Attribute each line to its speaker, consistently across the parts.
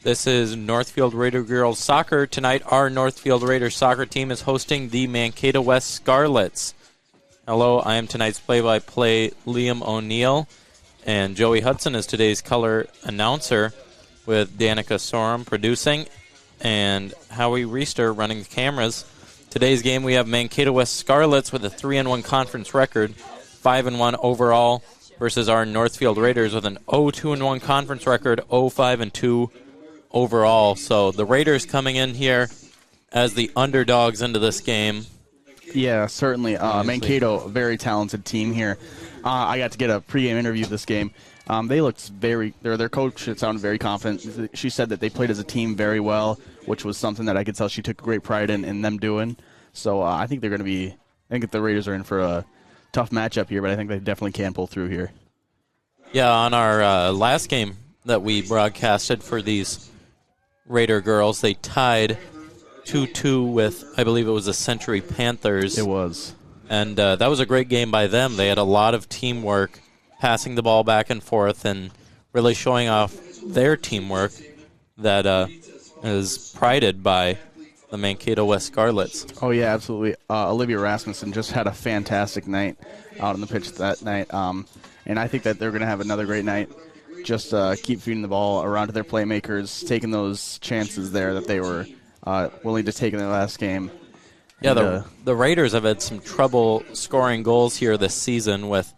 Speaker 1: This is Northfield Raider Girls Soccer. Tonight, our Northfield Raiders soccer team is hosting the Mankato West Scarlets. Hello, I am tonight's play-by-play Liam O'Neill, and Joey Hudson is today's color announcer, with Danica Sorum producing and Howie Reister running the cameras. Today's game, we have Mankato West Scarlets with a 3-1 conference record, 5-1 overall, versus our Northfield Raiders with an 0-2-1 conference record, 0-5-2 overall. So the Raiders coming in here as the underdogs into this game.
Speaker 2: Yeah, certainly. Mankato, a very talented team here. I got to get a pregame interview of this game. They looked their coach sounded very confident. She said that they played as a team very well, which was something that I could tell she took great pride in them doing. So I think they're going to be, I think the Raiders are in for a tough matchup here, but I think they definitely can pull through here.
Speaker 1: Yeah, on our last game that we broadcasted for these Raider girls, they tied 2-2 with, I believe it was the Century Panthers.
Speaker 2: It was.
Speaker 1: And that was a great game by them. They had a lot of teamwork, passing the ball back and forth, and really showing off their teamwork that is prided by the Mankato West Scarlets.
Speaker 2: Oh, yeah, absolutely. Olivia Rasmussen just had a fantastic night out on the pitch that night. And I think that they're going to have another great night. Just keep feeding the ball around to their playmakers, taking those chances there that they were willing to take in their last game.
Speaker 1: Yeah,
Speaker 2: and,
Speaker 1: the Raiders have had some trouble scoring goals here this season with,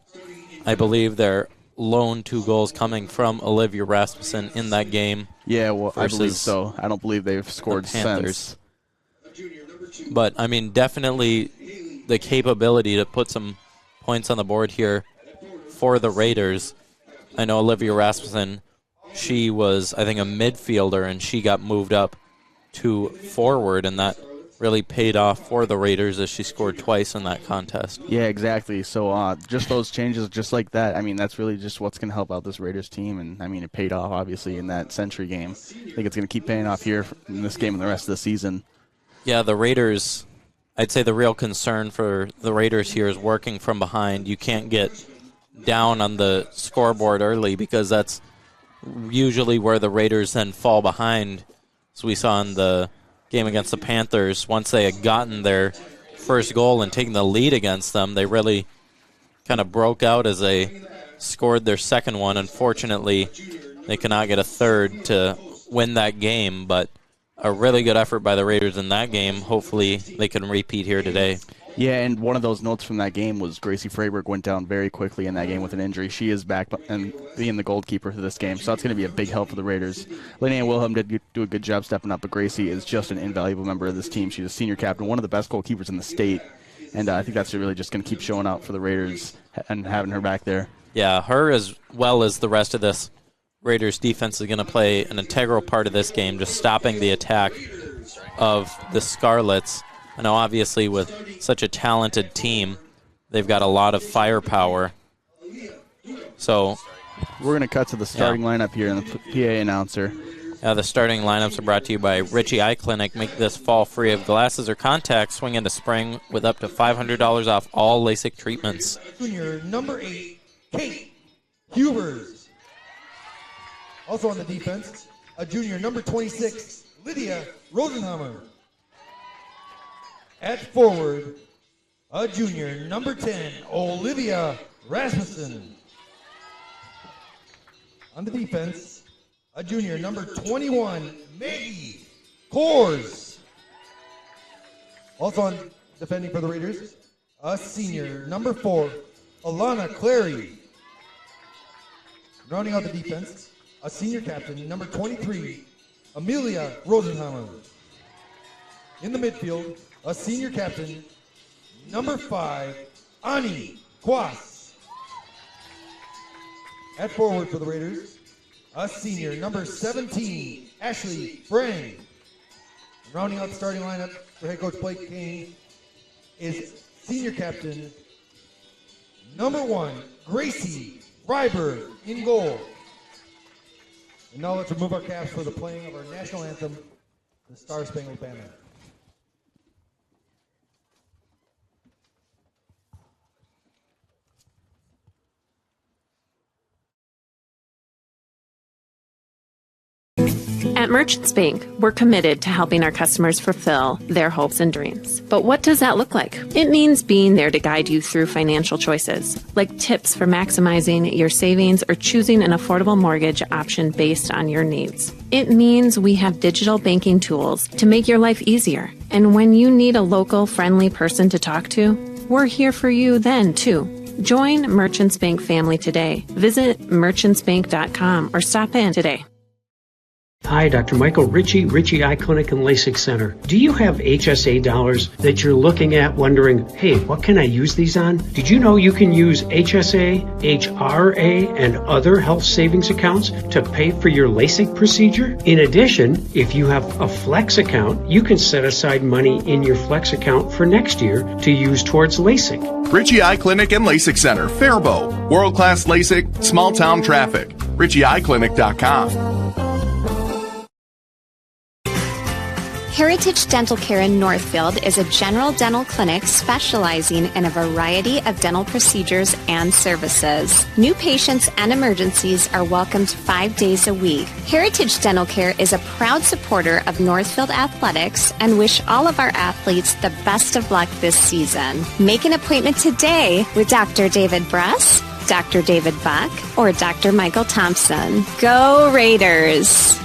Speaker 1: I believe, their lone 2 goals coming from Olivia Rasmussen in that game.
Speaker 2: Yeah, well, I believe so. I don't believe they've scored since.
Speaker 1: But, I mean, definitely the capability to put some points on the board here for the Raiders. I know Olivia Rasmussen, she was, I think, a midfielder, and she got moved up to forward, and that really paid off for the Raiders as she scored twice in that contest.
Speaker 2: Yeah, exactly. So just those changes, just like that, I mean, that's really just what's going to help out this Raiders team. And, I mean, it paid off, obviously, in that Century game. I think it's going to keep paying off here in this game and the rest of the season.
Speaker 1: Yeah, the Raiders, I'd say the real concern for the Raiders here is working from behind. You can't get down on the scoreboard early because that's usually where the Raiders then fall behind. As we saw in the game against the Panthers, once they had gotten their first goal and taken the lead against them, they really kind of broke out as they scored their second one. Unfortunately, they cannot get a third to win that game, but a really good effort by the Raiders in that game. Hopefully they can repeat here today.
Speaker 2: Yeah, and one of those notes from that game was Gracie Freyberg went down very quickly in that game with an injury. She is back and being the goalkeeper for this game, so that's going to be a big help for the Raiders. Linnea Wilhelm did do a good job stepping up, but Gracie is just an invaluable member of this team. She's a senior captain, one of the best goalkeepers in the state, and I think that's really just going to keep showing out for the Raiders and having her back there.
Speaker 1: Yeah, her as well as the rest of this Raiders defense is going to play an integral part of this game, just stopping the attack of the Scarlets. I know obviously with such a talented team, they've got a lot of firepower. So
Speaker 2: we're going to cut to the starting lineup here and the PA announcer.
Speaker 1: The starting lineups are brought to you by Ritchie Eye Clinic. Make this fall free of glasses or contacts. Swing into spring with up to $500 off all LASIK treatments.
Speaker 3: Junior number 8, Kate Hubers. Also on the defense, a junior number 26, Lydia Rosenhammer. At forward, a junior number 10, Olivia Rasmussen. On the defense, a junior number 21, Maggie Kors. Also on defending for the Raiders, a senior number 4, Alana Clary. Rounding out the defense, a senior captain, number 23, Amelia Rosenhammer. In the midfield, a senior captain, number 5, Ani Kwas. At forward for the Raiders, a senior, number 17, Ashley Brang. Rounding out the starting lineup for head coach Blake Kane is senior captain, number 1, Gracie Freiberg in goal. And now let's remove our caps for the playing of our national anthem, the Star Spangled Banner.
Speaker 4: At At Merchants Bank, we're committed to helping our customers fulfill their hopes and dreams. But what does that look like? It means being there to guide you through financial choices, like tips for maximizing your savings or choosing an affordable mortgage option based on your needs. It means we have digital banking tools to make your life easier. And when you need a local, friendly person to talk to, we're here for you then, too. Join Merchants Bank family today. Visit merchantsbank.com or stop in today.
Speaker 5: Hi, Dr. Michael Ritchie Eye Clinic and LASIK Center. Do you have HSA dollars that you're looking at wondering, hey, what can I use these on? Did you know you can use HSA, HRA, and other health savings accounts to pay for your LASIK procedure? In addition, if you have a Flex account, you can set aside money in your Flex account for next year to use towards LASIK.
Speaker 6: Ritchie Eye Clinic and LASIK Center, Faribault. World-class LASIK, small-town traffic. RitchieEyeClinic.com.
Speaker 7: Heritage Dental Care in Northfield is a general dental clinic specializing in a variety of dental procedures and services. New patients and emergencies are welcomed 5 days a week. Heritage Dental Care is a proud supporter of Northfield Athletics and wish all of our athletes the best of luck this season. Make an appointment today with Dr. David Bress, Dr. David Buck, or Dr. Michael Thompson. Go Raiders!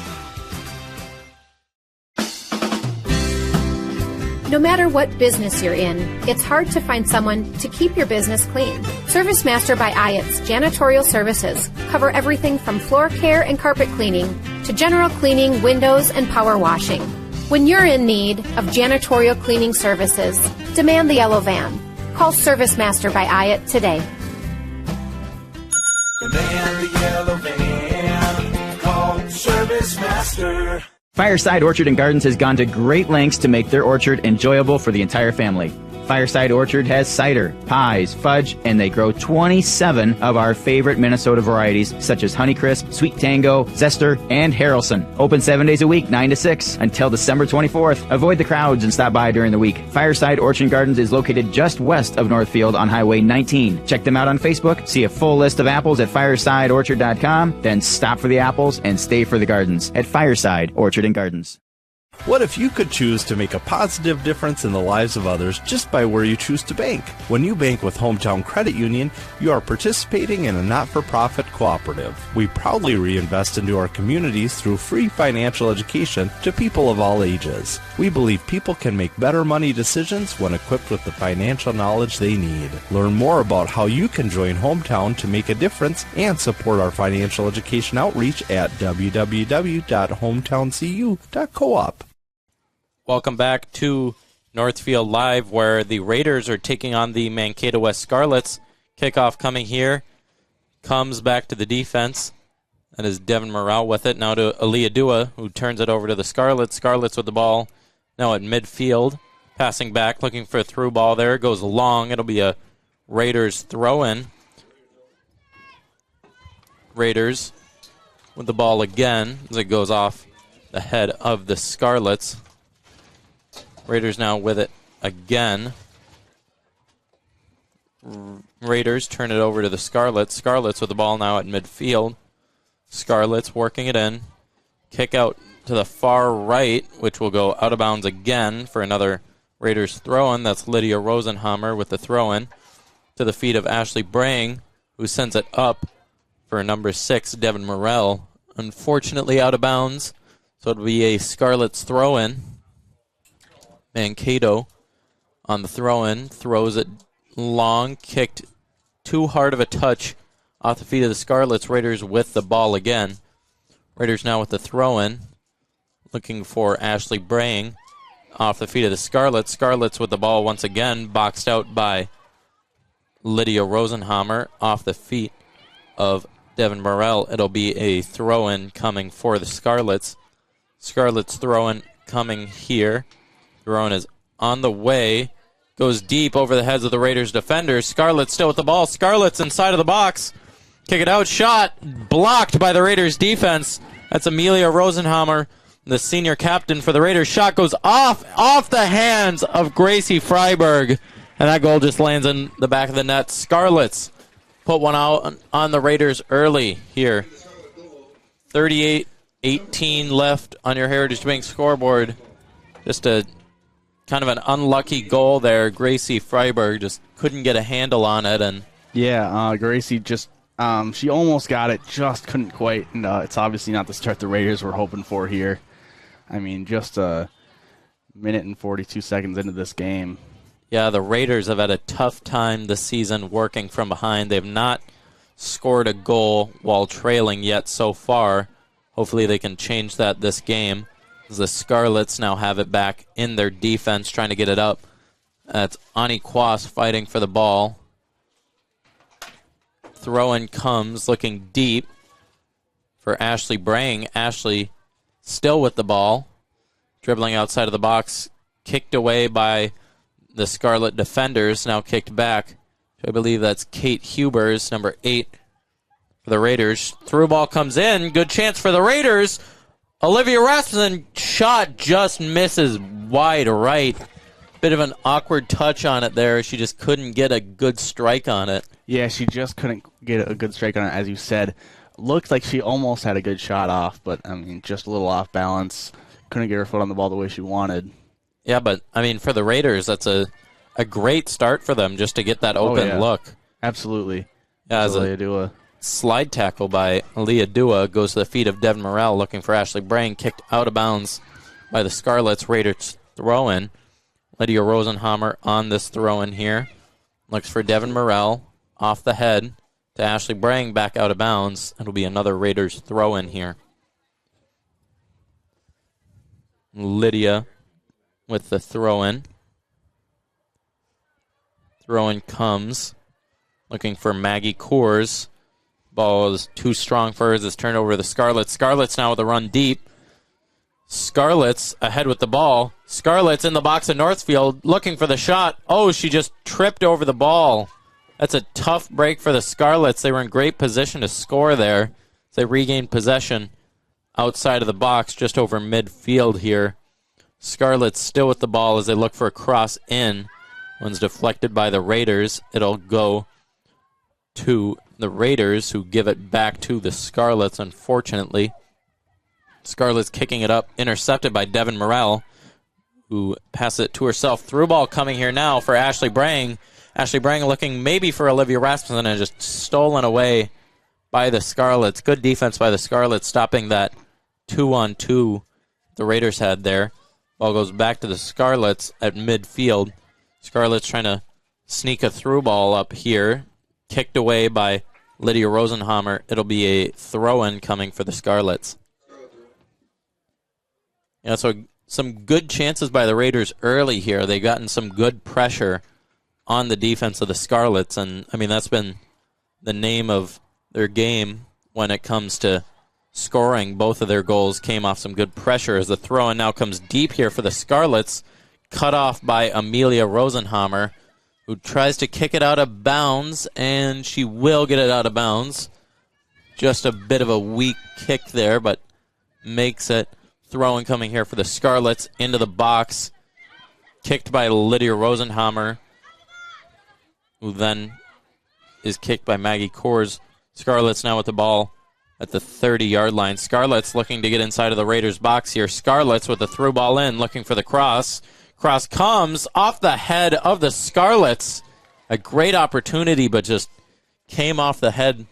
Speaker 8: No matter what business you're in, it's hard to find someone to keep your business clean. Service Master by Ayatt's janitorial services cover everything from floor care and carpet cleaning to general cleaning, windows, and power washing. When you're in need of janitorial cleaning services, demand the yellow van. Call Service Master by Ayatt today.
Speaker 9: Demand the yellow van. Call Service Master.
Speaker 10: Fireside Orchard and Gardens has gone to great lengths to make their orchard enjoyable for the entire family. Fireside Orchard has cider, pies, fudge, and they grow 27 of our favorite Minnesota varieties, such as Honeycrisp, Sweet Tango, Zester, and Harrelson. Open 7 days a week, 9 to 6, until December 24th. Avoid the crowds and stop by during the week. Fireside Orchard and Gardens is located just west of Northfield on Highway 19. Check them out on Facebook, see a full list of apples at firesideorchard.com, then stop for the apples and stay for the gardens at Fireside Orchard and Gardens.
Speaker 11: What if you could choose to make a positive difference in the lives of others just by where you choose to bank? When you bank with Hometown Credit Union, you are participating in a not-for-profit cooperative. We proudly reinvest into our communities through free financial education to people of all ages. We believe people can make better money decisions when equipped with the financial knowledge they need. Learn more about how you can join Hometown to make a difference and support our financial education outreach at www.hometowncu.coop.
Speaker 1: Welcome back to Northfield Live, where the Raiders are taking on the Mankato West Scarlets. Kickoff coming here. Comes back to the defense. That is Devin Morrell with it. Now to Aaliyah Dua, who turns it over to the Scarlets. Scarlets with the ball now at midfield. Passing back, looking for a through ball there. Goes long. It'll be a Raiders throw-in. Raiders with the ball again as it goes off the head of the Scarlets. Raiders now with it again. Raiders turn it over to the Scarlets. Scarlets with the ball now at midfield. Scarlets working it in. Kick out to the far right, which will go out of bounds again for another Raiders throw-in. That's Lydia Rosenhammer with the throw-in to the feet of Ashley Brang, who sends it up for number 6, Devin Morrell. Unfortunately out of bounds, so it'll be a Scarlets throw-in. Mankato on the throw-in, throws it long, kicked too hard of a touch off the feet of the Scarlets. Raiders with the ball again. Raiders now with the throw-in, looking for Ashley Brang off the feet of the Scarlets. Scarlets with the ball once again, boxed out by Lydia Rosenhammer off the feet of Devin Morrell. It'll be a throw-in coming for the Scarlets. Scarlets throw-in coming here. Throw-in is on the way. Goes deep over the heads of the Raiders defenders. Scarlets still with the ball. Scarlets inside of the box. Kick it out. Shot blocked by the Raiders defense. That's Amelia Rosenhammer, the senior captain for the Raiders. Shot goes off the hands of Gracie Freiberg. And that goal just lands in the back of the net. Scarlets put one out on the Raiders early here. 38 18 left on your Heritage Bank scoreboard. Just a kind of an unlucky goal there. Gracie Freiberg just couldn't get a handle on it. And
Speaker 2: yeah, Gracie just she almost got it, just couldn't quite. And it's obviously not the start the Raiders were hoping for here. I mean, just a minute and 42 seconds into this game.
Speaker 1: Yeah, the Raiders have had a tough time this season working from behind. They've not scored a goal while trailing yet so far. Hopefully they can change that this game, as the Scarlets now have it back in their defense, trying to get it up. That's Ani Kwas fighting for the ball. Throw-in comes, looking deep for Ashley Brang. Ashley still with the ball, dribbling outside of the box, kicked away by the Scarlet defenders, now kicked back. I believe that's Kate Hubers, number 8 for the Raiders. Through ball comes in. Good chance for the Raiders. Olivia Rasmussen shot just misses wide right. Bit of an awkward touch on it there. She just couldn't get a good strike on it.
Speaker 2: Yeah, she just couldn't get a good strike on it, as you said. Looked like she almost had a good shot off, but, I mean, just a little off balance. Couldn't get her foot on the ball the way she wanted.
Speaker 1: Yeah, but, I mean, for the Raiders, that's a great start for them just to get that open look.
Speaker 2: Absolutely.
Speaker 1: Yeah, as a slide tackle by Aaliyah Dua goes to the feet of Devin Morrell, looking for Ashley Brang, kicked out of bounds by the Scarlets. Raiders throw-in. Lydia Rosenhammer on this throw-in here. Looks for Devin Morrell, off the head to Ashley Brang, back out of bounds. It'll be another Raiders throw-in here. Lydia with the throw-in. Throw-in comes, looking for Maggie Coors. Ball is too strong for her as it's turned over to the Scarlets. Scarlets now with a run deep. Scarlets ahead with the ball. Scarlets in the box of Northfield looking for the shot. Oh, she just tripped over the ball. That's a tough break for the Scarlets. They were in great position to score there. They regained possession outside of the box, just over midfield here. Scarlets still with the ball as they look for a cross in. One's deflected by the Raiders. It'll go to the Raiders, who give it back to the Scarlets, unfortunately. Scarlets kicking it up, intercepted by Devin Morrell, who passes it to herself. Through ball coming here now for Ashley Brang. Ashley Brang looking maybe for Olivia Rasmussen, and just stolen away by the Scarlets. Good defense by the Scarlets, stopping that 2-on-2 the Raiders had there. Ball goes back to the Scarlets at midfield. Scarlets trying to sneak a through ball up here. Kicked away by Lydia Rosenhammer. It'll be a throw-in coming for the Scarlets. Yeah, so some good chances by the Raiders early here. They've gotten some good pressure on the defense of the Scarlets, and I mean that's been the name of their game when it comes to scoring. Both of their goals came off some good pressure as the throw-in now comes deep here for the Scarlets, cut off by Amelia Rosenhammer, who tries to kick it out of bounds, and she will get it out of bounds. Just a bit of a weak kick there, but makes it. Throw-in coming here for the Scarlets into the box. Kicked by Lydia Rosenhammer, who then is kicked by Maggie Coors. Scarlets now with the ball at the 30-yard line. Scarlets looking to get inside of the Raiders' box here. Scarlets with the through ball in, looking for the cross. Cross comes off the head of the Scarlets. A great opportunity, but just came off the head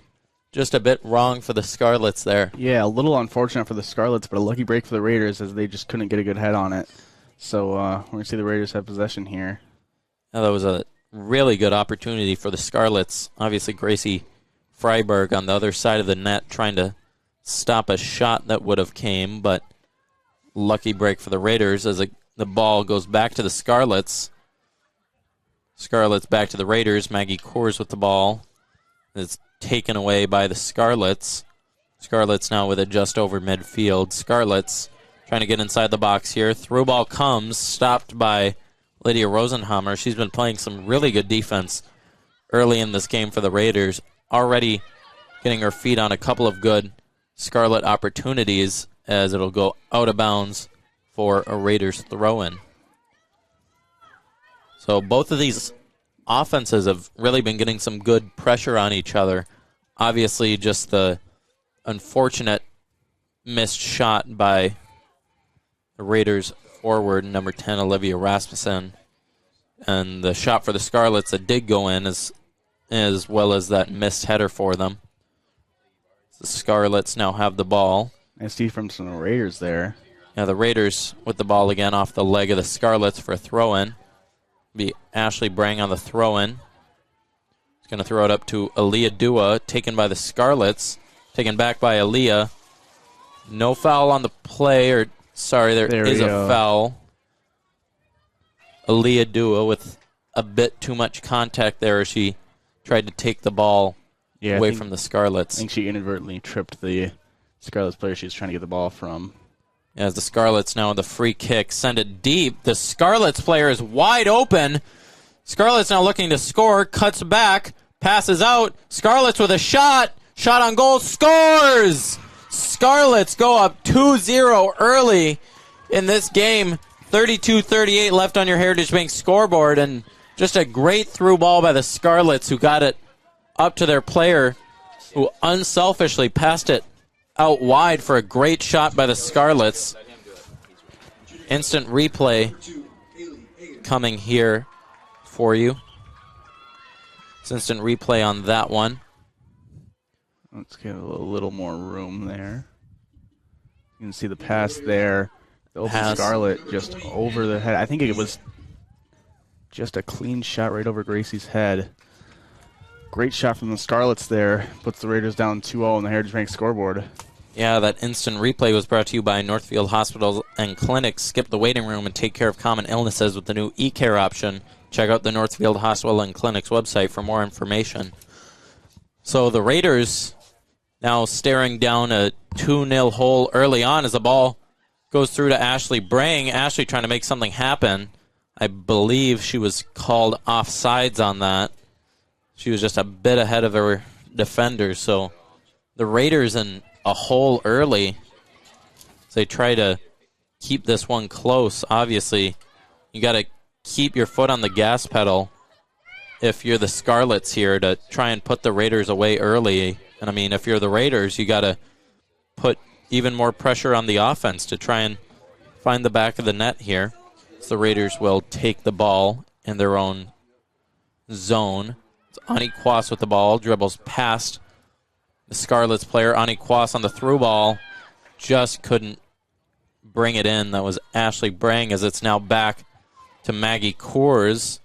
Speaker 1: just a bit wrong for the Scarlets there.
Speaker 2: Yeah, a little unfortunate for the Scarlets, but a lucky break for the Raiders as they just couldn't get a good head on it. So we're going to see the Raiders have possession here.
Speaker 1: Now, that was a really good opportunity for the Scarlets. Obviously, Gracie Freiberg on the other side of the net trying to stop a shot that would have came, but lucky break for the Raiders as the ball goes back to the Scarlets. Scarlets back to the Raiders. Maggie Coors with the ball. It's taken away by the Scarlets. Scarlets now with it just over midfield. Scarlets trying to get inside the box here. Through ball comes, stopped by Lydia Rosenhammer. She's been playing some really good defense early in this game for the Raiders. Already getting her feet on a couple of good Scarlet opportunities as it'll go out of bounds for a Raiders throw-in. So both of these offenses have really been getting some good pressure on each other. Obviously, just the unfortunate missed shot by the Raiders forward, number 10, Olivia Rasmussen. And the shot for the Scarlets that did go in as well as that missed header for them. The Scarlets now have the ball.
Speaker 2: Nice D from some Raiders there.
Speaker 1: Yeah, the Raiders with the ball again off the leg of the Scarlets for a throw-in. Be Ashley Brang on the throw-in. He's going to throw it up to Aaliyah Dua, taken by the Scarlets. Taken back by Aaliyah. No foul on the play, or sorry, there is a foul. Aaliyah Dua with a bit too much contact there as she tried to take the ball away from the Scarlets.
Speaker 2: I think she inadvertently tripped the Scarlets player she was trying to get the ball from.
Speaker 1: As the Scarlets now with the free kick send it deep. The Scarlets player is wide open. Scarlets now looking to score, cuts back, passes out. Scarlets with a shot. Shot on goal, scores! Scarlets go up 2-0 early in this game. 32-38 left on your Heritage Bank scoreboard, and just a great through ball by the Scarlets, who got it up to their player, who unselfishly passed it out wide for a great shot by the Scarlets. Instant replay coming here for you. It's instant replay on that one.
Speaker 2: Let's get a little more room there. You can see the pass there. The open Scarlet just over the head. I think it was just a clean shot right over Gracie's head. Great shot from the Scarlets there. Puts the Raiders down 2-0 on the Heritage Bank scoreboard.
Speaker 1: Yeah, that instant replay was brought to you by Northfield Hospitals and Clinics. Skip the waiting room and take care of common illnesses with the new e-care option. Check out the Northfield Hospital and Clinics website for more information. So the Raiders now staring down a 2-0 hole early on as the ball goes through to Ashley Brang. Ashley trying to make something happen. I believe she was called offsides on that. She was just a bit ahead of her defender. So the Raiders in a hole early as they try to keep this one close. Obviously, you got to keep your foot on the gas pedal if you're the Scarlets here to try and put the Raiders away early. And I mean, if you're the Raiders, you got to put even more pressure on the offense to try and find the back of the net here. So the Raiders will take the ball in their own zone. It's Ani Kwas with the ball, dribbles past the Scarlets player. Ani Kwas on the through ball, just couldn't bring it in. That was Ashley Brang, as it's now back to Maggie Coors.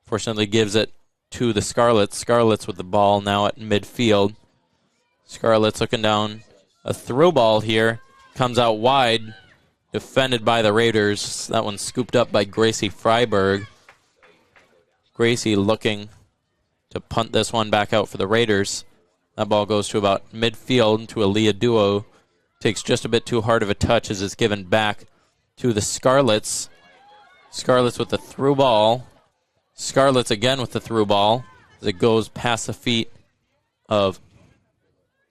Speaker 1: Fortunately gives it to the Scarlets. Scarlets with the ball now at midfield. Scarlets looking down a through ball here. Comes out wide. Defended by the Raiders. That one scooped up by Gracie Freiberg. Gracie looking to punt this one back out for the Raiders. That ball goes to about midfield to Aaliyah Duo. Takes just a bit too hard of a touch as it's given back to the Scarlets. Scarlets with the through ball. Scarlets again with the through ball as it goes past the feet of,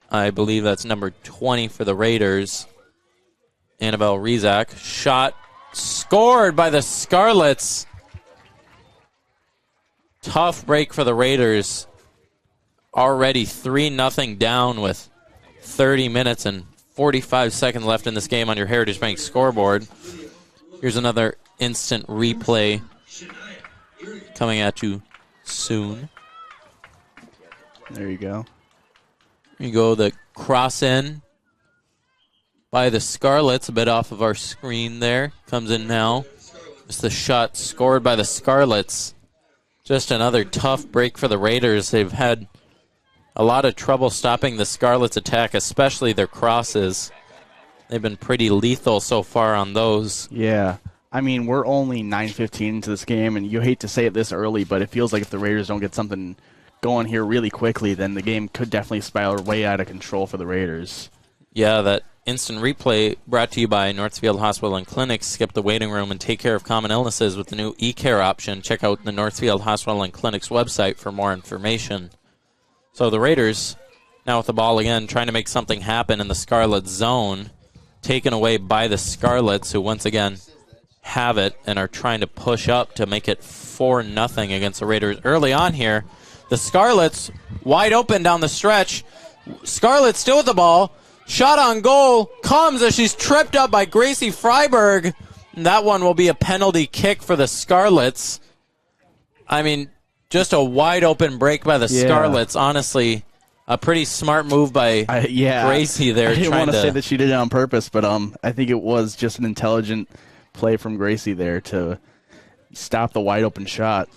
Speaker 1: I believe that's number 20 for the Raiders, Annabelle Rizak. Shot scored by the Scarlets. Tough break for the Raiders. Already 3-0 down with 30 minutes and 45 seconds left in this game on your Heritage Bank scoreboard. Here's another instant replay coming at you soon.
Speaker 2: There you go.
Speaker 1: There you go, the cross in by the Scarlets, a bit off of our screen there. Comes in now. It's the shot scored by the Scarlets. Just another tough break for the Raiders. They've had a lot of trouble stopping the Scarlets' attack, especially their crosses. They've been pretty lethal so far on those.
Speaker 2: Yeah. I mean, we're only 9:15 into this game, and you hate to say it this early, but it feels like if the Raiders don't get something going here really quickly, then the game could definitely spiral way out of control for the Raiders.
Speaker 1: Yeah, that instant replay brought to you by Northfield Hospital and Clinics. Skip the waiting room and take care of common illnesses with the new e-care option. Check out the Northfield Hospital and Clinics website for more information. So the Raiders now with the ball again, trying to make something happen in the Scarlet zone. Taken away by the Scarlets, who once again have it and are trying to push up to make it 4-0 against the Raiders. Early on here, the Scarlets wide open down the stretch. Scarlets still with the ball. Shot on goal comes as she's tripped up by Gracie Freiberg. And that one will be a penalty kick for the Scarlets. I mean, just a wide open break by the Scarlets. Honestly, a pretty smart move by Gracie there.
Speaker 2: I didn't want to say that she did it on purpose, but I think it was just an intelligent play from Gracie there to stop the wide open shot.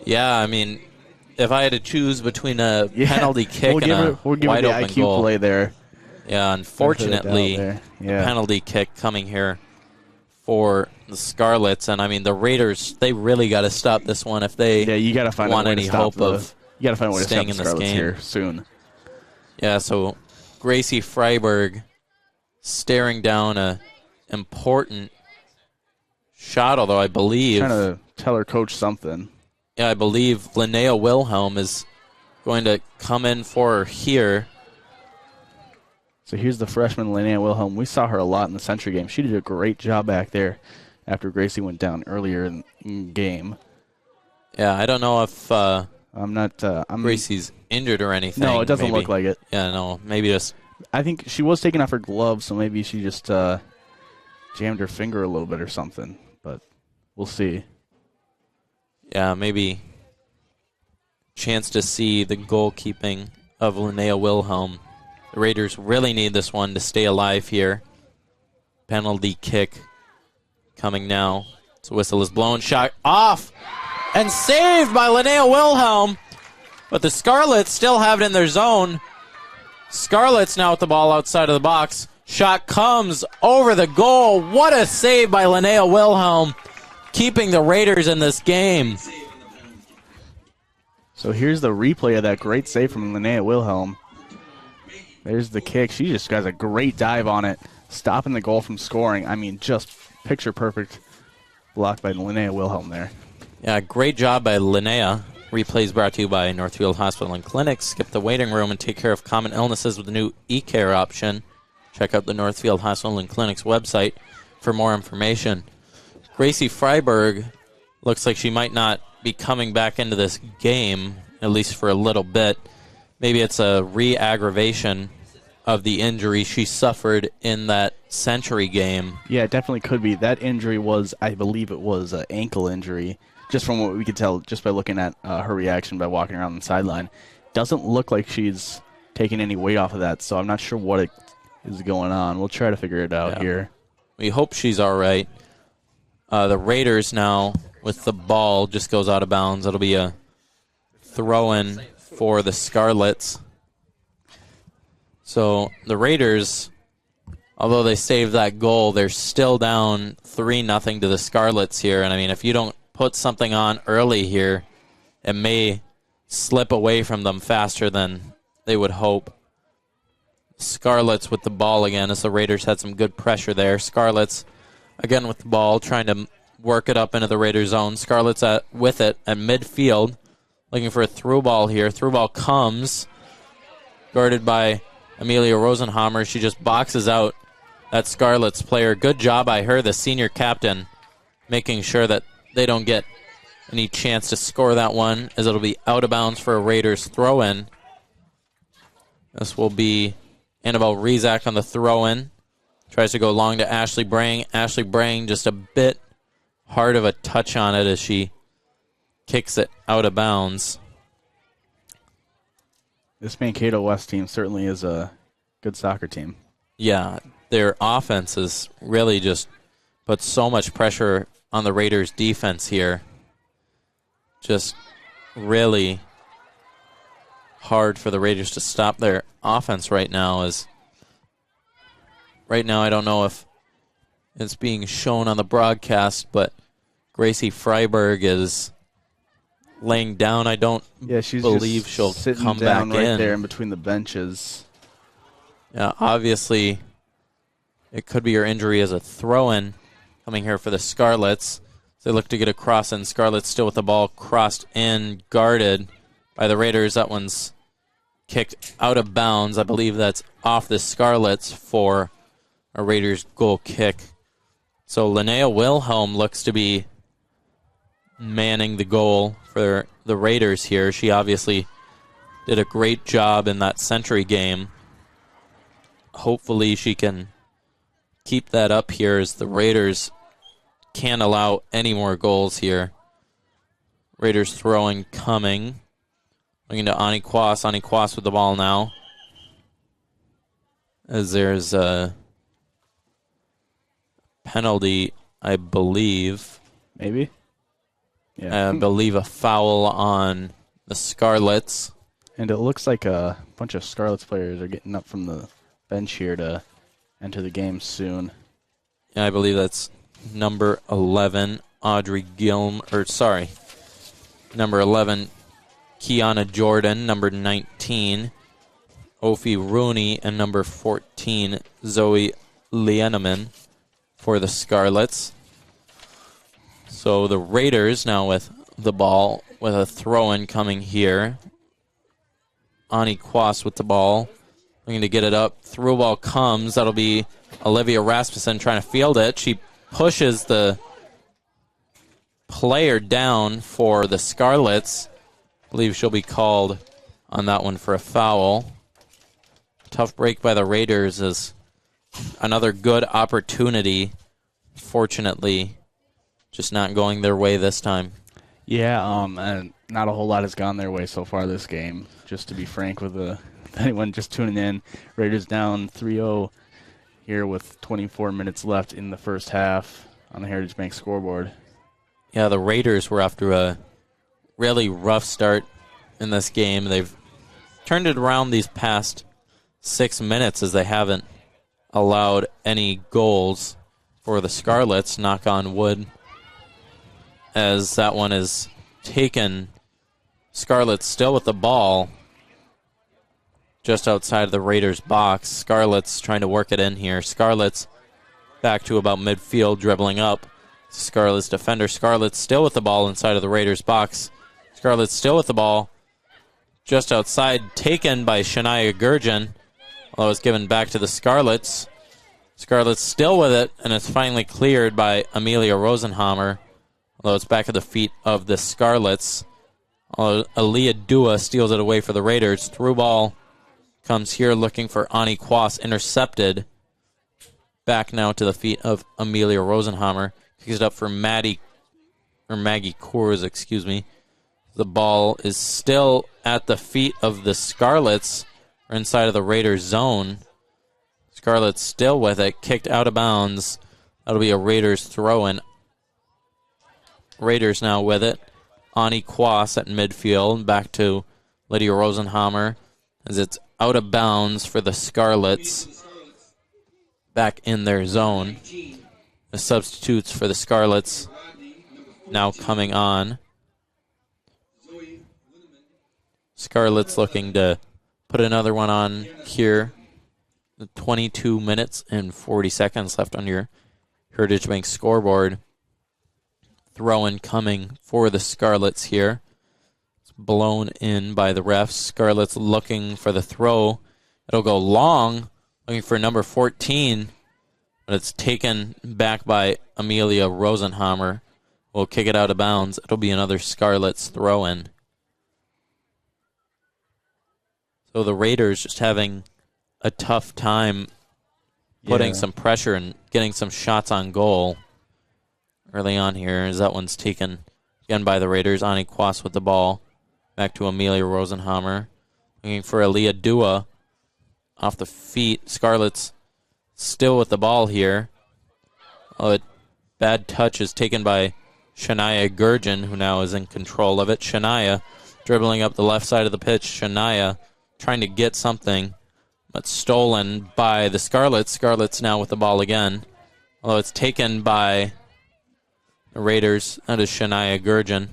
Speaker 1: Yeah, I mean, if I had to choose between a penalty kick and a wide open
Speaker 2: IQ
Speaker 1: goal,
Speaker 2: play there.
Speaker 1: Yeah, unfortunately, penalty kick coming here for the Scarlets, and I mean the Raiders. They really got to stop this one if they
Speaker 2: you got to find
Speaker 1: want any hope of
Speaker 2: you got to find a way to stop
Speaker 1: staying
Speaker 2: the
Speaker 1: in this
Speaker 2: Scarlets
Speaker 1: game
Speaker 2: here soon.
Speaker 1: Yeah, so Gracie Freiberg staring down a important shot, although I believe
Speaker 2: trying to tell her coach something.
Speaker 1: Yeah, I believe Linnea Wilhelm is going to come in for her here.
Speaker 2: So here's the freshman, Linnea Wilhelm. We saw her a lot in the Century game. She did a great job back there after Gracie went down earlier in the game.
Speaker 1: Yeah, I don't know if
Speaker 2: I'm
Speaker 1: Gracie's injured or anything.
Speaker 2: No, it doesn't look like it.
Speaker 1: Yeah, no, maybe just...
Speaker 2: I think she was taking off her gloves, so maybe she just jammed her finger a little bit or something. But we'll see.
Speaker 1: Yeah, maybe chance to see the goalkeeping of Linnea Wilhelm. The Raiders really need this one to stay alive here. Penalty kick coming now. So whistle is blown. Shot off and saved by Linnea Wilhelm. But the Scarlets still have it in their zone. Scarlets now with the ball outside of the box. Shot comes over the goal. What a save by Linnea Wilhelm, keeping the Raiders in this game.
Speaker 2: So here's the replay of that great save from Linnea Wilhelm. There's the kick. She just has a great dive on it, stopping the goal from scoring. I mean, just picture perfect block by Linnea Wilhelm there.
Speaker 1: Yeah, great job by Linnea. Replays brought to you by Northfield Hospital and Clinic. Skip the waiting room and take care of common illnesses with the new eCare option. Check out the Northfield Hospital and Clinic's website for more information. Gracie Freiberg looks like she might not be coming back into this game, at least for a little bit. Maybe it's a re-aggravation of the injury she suffered in that Century game.
Speaker 2: Yeah, it definitely could be. That injury was, I believe it was an ankle injury, just from what we could tell just by looking at her reaction by walking around the sideline. Doesn't look like she's taking any weight off of that, so I'm not sure what is going on. We'll try to figure it out here.
Speaker 1: We hope she's all right. The Raiders now with the ball just goes out of bounds. It'll be a throw-in for the Scarlets. So the Raiders, although they saved that goal, they're still down 3-0 to the Scarlets here. And I mean, if you don't put something on early here, it may slip away from them faster than they would hope. Scarlets with the ball again, as the Raiders had some good pressure there. Scarlets again with the ball, trying to work it up into the Raiders zone. Scarlets with it at midfield, looking for a through ball here. Through ball comes, guarded by Amelia Rosenhammer. She just boxes out that Scarlets player. Good job by her, the senior captain, making sure that they don't get any chance to score that one, as it'll be out of bounds for a Raiders throw-in. This will be Annabelle Rizak on the throw-in. Tries to go long to Ashley Brang. Ashley Brang just a bit hard of a touch on it as she kicks it out of bounds.
Speaker 2: This Mankato West team certainly is a good soccer team.
Speaker 1: Yeah, their offense has really just put so much pressure on the Raiders' defense here. Just really hard for the Raiders to stop their offense right now. Right now, I don't know if it's being shown on the broadcast, but Gracie Freiberg is laying down. I don't believe she'll come back
Speaker 2: right
Speaker 1: in.
Speaker 2: There in between the benches.
Speaker 1: Yeah, obviously, it could be her injury as a throw-in coming here for the Scarlets. They look to get a cross in. Scarlets still with the ball crossed in, guarded by the Raiders. That one's kicked out of bounds. I believe that's off the Scarlets for a Raiders goal kick. So Linnea Wilhelm looks to be manning the goal for the Raiders here. She obviously did a great job in that Century game. hopefully she can keep that up here as the Raiders can't allow any more goals here. Raiders throwing coming. Looking to Ani Kwas. Ani Kwas with the ball now. As there's a penalty, I believe.
Speaker 2: Maybe? Yeah.
Speaker 1: I believe a foul on the Scarlets.
Speaker 2: And it looks like a bunch of Scarlets players are getting up from the bench here to enter the game soon.
Speaker 1: Yeah, I believe that's number 11, Audrey number 11, Kiana Jordan, number 19, Ophi Rooney, and number 14, Zoe Lieneman for the Scarlets. So the Raiders now with the ball, with a throw-in coming here. Ani Kwas with the ball, looking to get it up. Through ball comes. That'll be Olivia Rasmussen trying to field it. She pushes the player down for the Scarlets. I believe she'll be called on that one for a foul. Tough break by the Raiders is another good opportunity. Fortunately, just not going their way this time.
Speaker 2: Yeah, and not a whole lot has gone their way so far this game. Just to be frank with anyone just tuning in, Raiders down 3-0 here with 24 minutes left in the first half on the Heritage Bank scoreboard.
Speaker 1: Yeah, the Raiders were after a really rough start in this game. They've turned it around these past 6 minutes as they haven't allowed any goals for the Scarlets. Knock on wood, as that one is taken. Scarlets still with the ball just outside of the Raiders' box. Scarlets trying to work it in here. Scarlets back to about midfield, dribbling up. Scarlets defender. Scarlets still with the ball inside of the Raiders' box. Scarlets still with the ball just outside, taken by Shania Gurjan, although it's given back to the Scarlets. Scarlets still with it, and it's finally cleared by Amelia Rosenhammer, although it's back at the feet of the Scarlets. Aaliyah Dua steals it away for the Raiders. Through ball comes here looking for Ani Kwas, intercepted. Back now to the feet of Amelia Rosenhammer. Kicks it up for Maggie Coors, excuse me. The ball is still at the feet of the Scarlets, or inside of the Raiders zone. Scarlets still with it, kicked out of bounds. That'll be a Raiders throw-in. Raiders now with it. Ani Kwas at midfield, back to Lydia Rosenhammer, as it's out of bounds for the Scarlets. Back in their zone. The substitutes for the Scarlets now coming on. Scarlets looking to put another one on here. 22 minutes and 40 seconds left on your Heritage Bank scoreboard. Throw-in coming for the Scarlets here. It's blown in by the refs. Scarlets looking for the throw. It'll go long, looking for number 14. But it's taken back by Amelia Rosenhammer. We'll kick it out of bounds. It'll be another Scarlets throw-in. So the Raiders just having a tough time putting some pressure and getting some shots on goal early on here, as that one's taken again by the Raiders. Ani Kwas with the ball. Back to Amelia Rosenhammer. Looking for Aaliyah Dua off the feet. Scarlets still with the ball here. A bad touch is taken by Shania Gurjan, who now is in control of it. Shania dribbling up the left side of the pitch. Shania trying to get something, but stolen by the Scarlets. Scarlets now with the ball again, although it's taken by the Raiders. That is Shania Gurjan.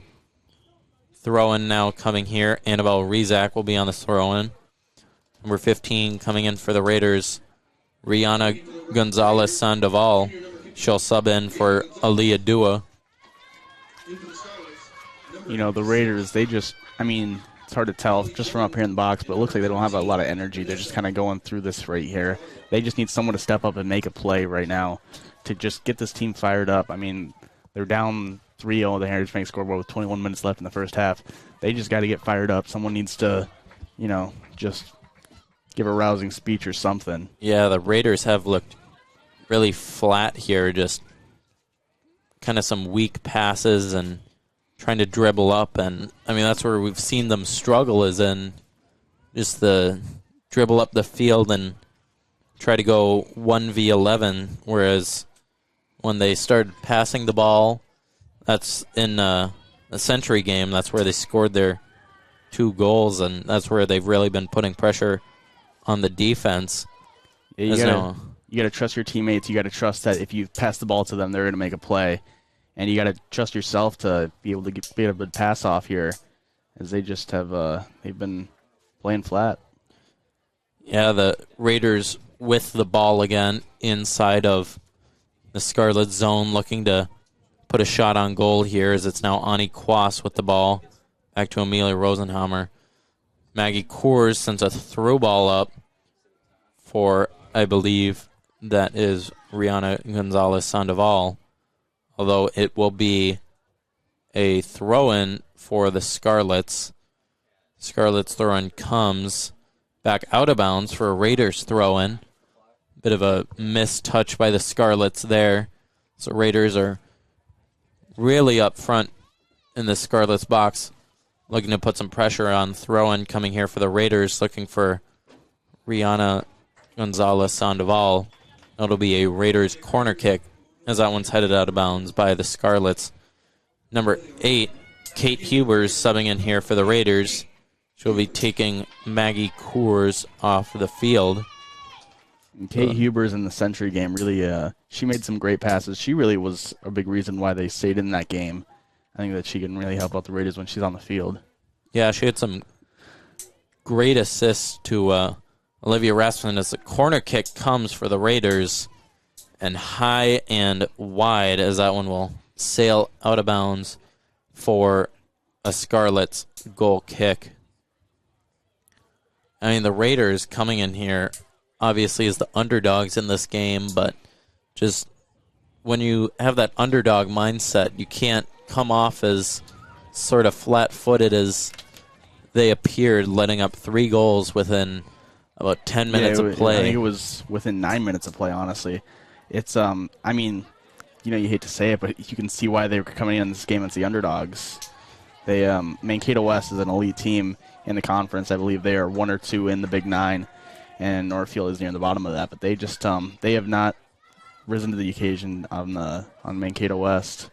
Speaker 1: Throw-in now coming here. Annabelle Rizak will be on the throw-in. Number 15 coming in for the Raiders, Rihanna Gonzalez Sandoval. She'll sub in for Aaliyah Dua.
Speaker 2: You know, the Raiders, it's hard to tell just from up here in the box, but it looks like they don't have a lot of energy. They're just kind of going through this right here. They just need someone to step up and make a play right now to just get this team fired up. I mean, they're down 3-0 the Heritage Bank scoreboard with 21 minutes left in the first half. They just got to get fired up. Someone needs to, just give a rousing speech or something.
Speaker 1: Yeah, the Raiders have looked really flat here, just kind of some weak passes and trying to dribble up. And, I mean, that's where we've seen them struggle, is in just the dribble up the field and try to go 1v11, whereas when they started passing the ball, that's in the Century game, that's where they scored their 2 goals, and that's where they've really been putting pressure on the defense.
Speaker 2: Yeah, you gotta trust your teammates. You gotta trust that if you pass the ball to them, they're gonna make a play, and you gotta trust yourself to be able to get a good pass off here, as they just have they've been playing flat.
Speaker 1: Yeah, the Raiders with the ball again inside of the Scarlet zone, looking to put a shot on goal here, as it's now Ani Kwas with the ball. Back to Amelia Rosenhammer. Maggie Coors sends a throw ball up for, I believe, that is Rihanna Gonzalez Sandoval, although it will be a throw-in for the Scarlets. Scarlets throw-in comes back out of bounds for a Raiders throw-in. Bit of a missed touch by the Scarlets there. So Raiders are really up front in the Scarlets box, looking to put some pressure on. Throw-in coming here for the Raiders, looking for Rihanna Gonzalez Sandoval. It'll be a Raiders corner kick, as that one's headed out of bounds by the Scarlets. Number 8, Kate Hubers subbing in here for the Raiders. She'll be taking Maggie Coors off the field.
Speaker 2: And Kate Hubers in the Century game really, she made some great passes. She really was a big reason why they stayed in that game. I think that she can really help out the Raiders when she's on the field.
Speaker 1: Yeah, she had some great assists to Olivia Rasmussen as the corner kick comes for the Raiders, and high and wide, as that one will sail out of bounds for a Scarlet's goal kick. I mean, the Raiders coming in here obviously as the underdogs in this game, but just when you have that underdog mindset, you can't come off as sort of flat-footed as they appeared, letting up 3 goals within about 10 minutes of play.
Speaker 2: I think it was within 9 minutes of play, honestly. It's, I mean, you know, you hate to say it, but you can see why they were coming in this game as the underdogs. They, Mankato West is an elite team in the conference. I believe they are 1 or 2 in the Big Nine, and Northfield is near the bottom of that. But they just, they have not risen to the occasion on Mankato West.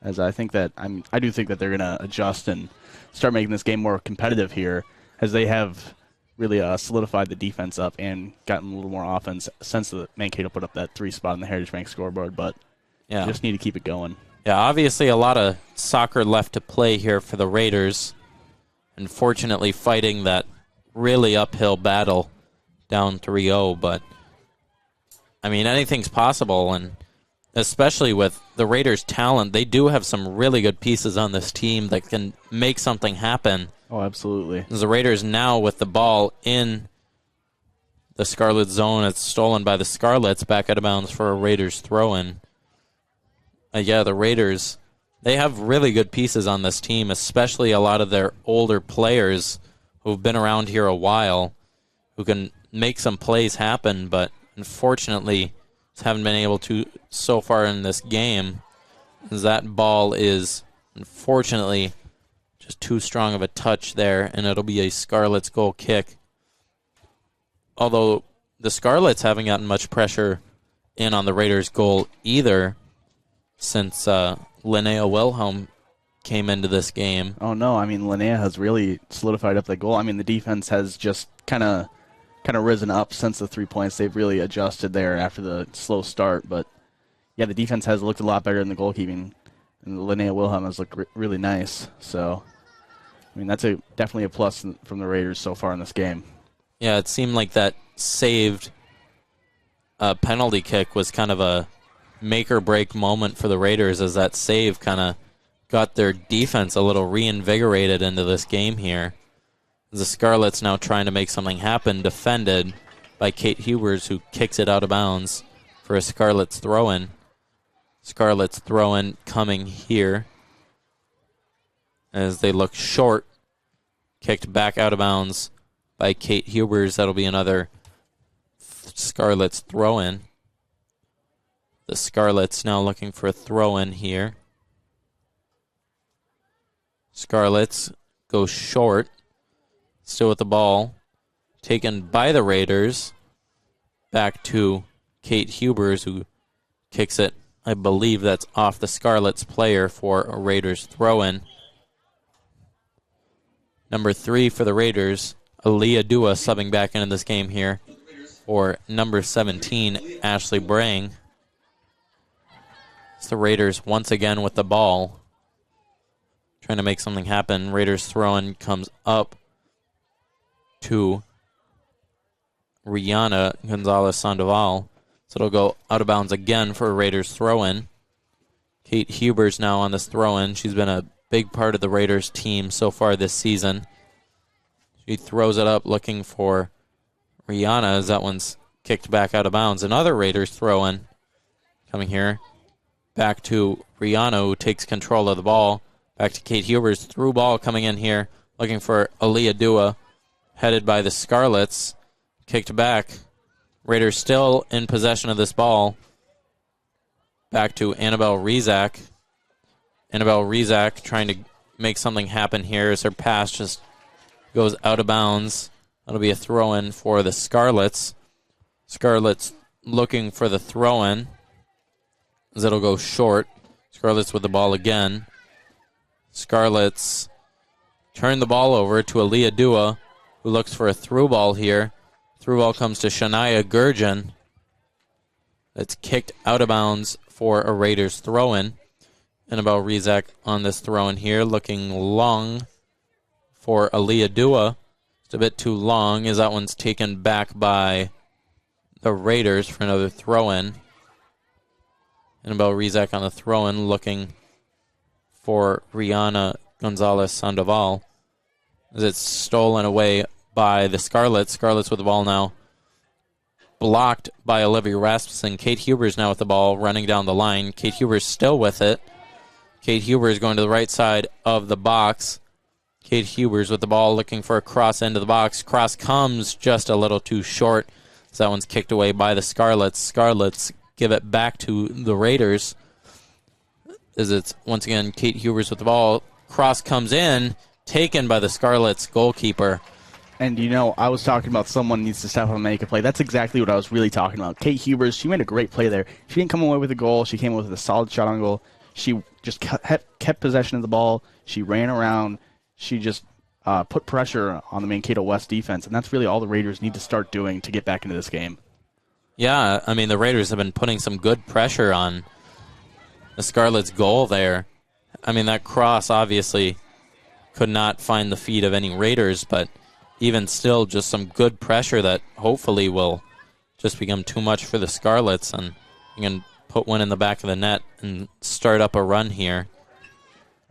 Speaker 2: As I think that I do think that they're going to adjust and start making this game more competitive here, as they have really solidified the defense up and gotten a little more offense since the Mankato put up that 3 spot on the Heritage Bank scoreboard. But
Speaker 1: yeah,
Speaker 2: just need to keep it going.
Speaker 1: Yeah, obviously a lot of soccer left to play here for the Raiders. Unfortunately, fighting that really uphill battle down 3-0. But, I mean, anything's possible, and especially with the Raiders' talent, they do have some really good pieces on this team that can make something happen.
Speaker 2: Oh, absolutely.
Speaker 1: As the Raiders now with the ball in the Scarlet zone, it's stolen by the Scarlets, back out of bounds for a Raiders throw-in. Yeah, the Raiders, they have really good pieces on this team, especially a lot of their older players who've been around here a while, who can make some plays happen, but unfortunately haven't been able to so far in this game. That ball is unfortunately just too strong of a touch there, and it'll be a Scarlets goal kick. Although the Scarlets haven't gotten much pressure in on the Raiders' goal either since Linnea Wilhelm came into this game.
Speaker 2: Oh, no. I mean, Linnea has really solidified up the goal. I mean, the defense has just kind of risen up since the 3 points. They've really adjusted there after the slow start. But, yeah, the defense has looked a lot better than the goalkeeping. And Linnea Wilhelm has looked really nice. So, I mean, that's definitely a plus from the Raiders so far in this game.
Speaker 1: Yeah, it seemed like that saved penalty kick was kind of a make-or-break moment for the Raiders, as that save kind of got their defense a little reinvigorated into this game here. The Scarlets now trying to make something happen, defended by Kate Hubers, who kicks it out of bounds for a Scarlets throw-in. Scarlets throw-in coming here as they look short, kicked back out of bounds by Kate Hubers. That'll be another Scarlets throw-in. The Scarlets now looking for a throw-in here. Scarlets go short. Still with the ball. Taken by the Raiders. Back to Kate Hubers, who kicks it. I believe that's off the Scarlets player for a Raiders throw-in. Number 3 for the Raiders, Aaliyah Dua subbing back into this game here for number 17, Ashley Brang. It's the Raiders once again with the ball. Trying to make something happen. Raiders throw-in comes up to Rihanna Gonzalez-Sandoval. So it'll go out of bounds again for a Raiders throw-in. Kate Hubers now on this throw-in. She's been a big part of the Raiders team so far this season. She throws it up looking for Rihanna as that one's kicked back out of bounds. Another Raiders throw-in coming here. Back to Rihanna, who takes control of the ball. Back to Kate Hubers. Through ball coming in here looking for Aaliyah Dua, headed by the Scarlets. Kicked back. Raiders still in possession of this ball. Back to Annabelle Rezak. Annabelle Rezak trying to make something happen here as her pass just goes out of bounds. That'll be a throw-in for the Scarlets. Scarlets looking for the throw-in as it'll go short. Scarlets with the ball again. Scarlets turn the ball over to Aaliyah Dua, who looks for a through ball here. Through ball comes to Shania Gurjan. That's kicked out of bounds for a Raiders throw-in. Annabelle Rezak on this throw-in here, looking long for Aaliyah Dua. It's a bit too long as that one's taken back by the Raiders for another throw-in. Annabelle Rezak on the throw-in, looking for Rihanna Gonzalez-Sandoval as it's stolen away by the Scarlets. Scarlets with the ball now. Blocked by Olivia Rasmussen. Kate Hubers now with the ball running down the line. Kate Hubers still with it. Kate Hubers going to the right side of the box. Kate Hubers with the ball looking for a cross into the box. Cross comes just a little too short. So that one's kicked away by the Scarlets. Scarlets give it back to the Raiders. As it's once again Kate Hubers with the ball. Cross comes in. Taken by the Scarlets goalkeeper.
Speaker 2: And, you know, I was talking about someone needs to step up and make a play. That's exactly what I was really talking about. Kate Hubers, she made a great play there. She didn't come away with a goal. She came away with a solid shot on goal. She just kept possession of the ball. She ran around. She just put pressure on the Mankato West defense, and that's really all the Raiders need to start doing to get back into this game.
Speaker 1: Yeah, I mean, the Raiders have been putting some good pressure on the Scarlets' goal there. I mean, that cross obviously could not find the feet of any Raiders, but even still, just some good pressure that hopefully will just become too much for the Scarlets, and you can put one in the back of the net and start up a run here.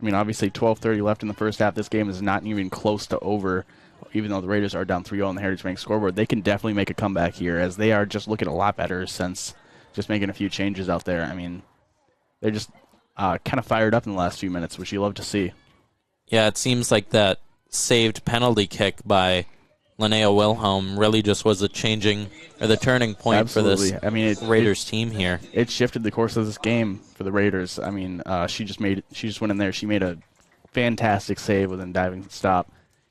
Speaker 2: I mean, obviously, 12:30 left in the first half. This game is not even close to over, even though the Raiders are down 3-0 on the Heritage Bank scoreboard. They can definitely make a comeback here, as they are just looking a lot better since just making a few changes out there. I mean, they're just kind of fired up in the last few minutes, which you love to see.
Speaker 1: Yeah, it seems like that saved penalty kick by Linnea Wilhelm really just was the turning point
Speaker 2: Absolutely.
Speaker 1: For this
Speaker 2: I mean,
Speaker 1: Raiders team here.
Speaker 2: It shifted the course of this game for the Raiders. I mean, she just went in there. She made a fantastic save with a diving stop.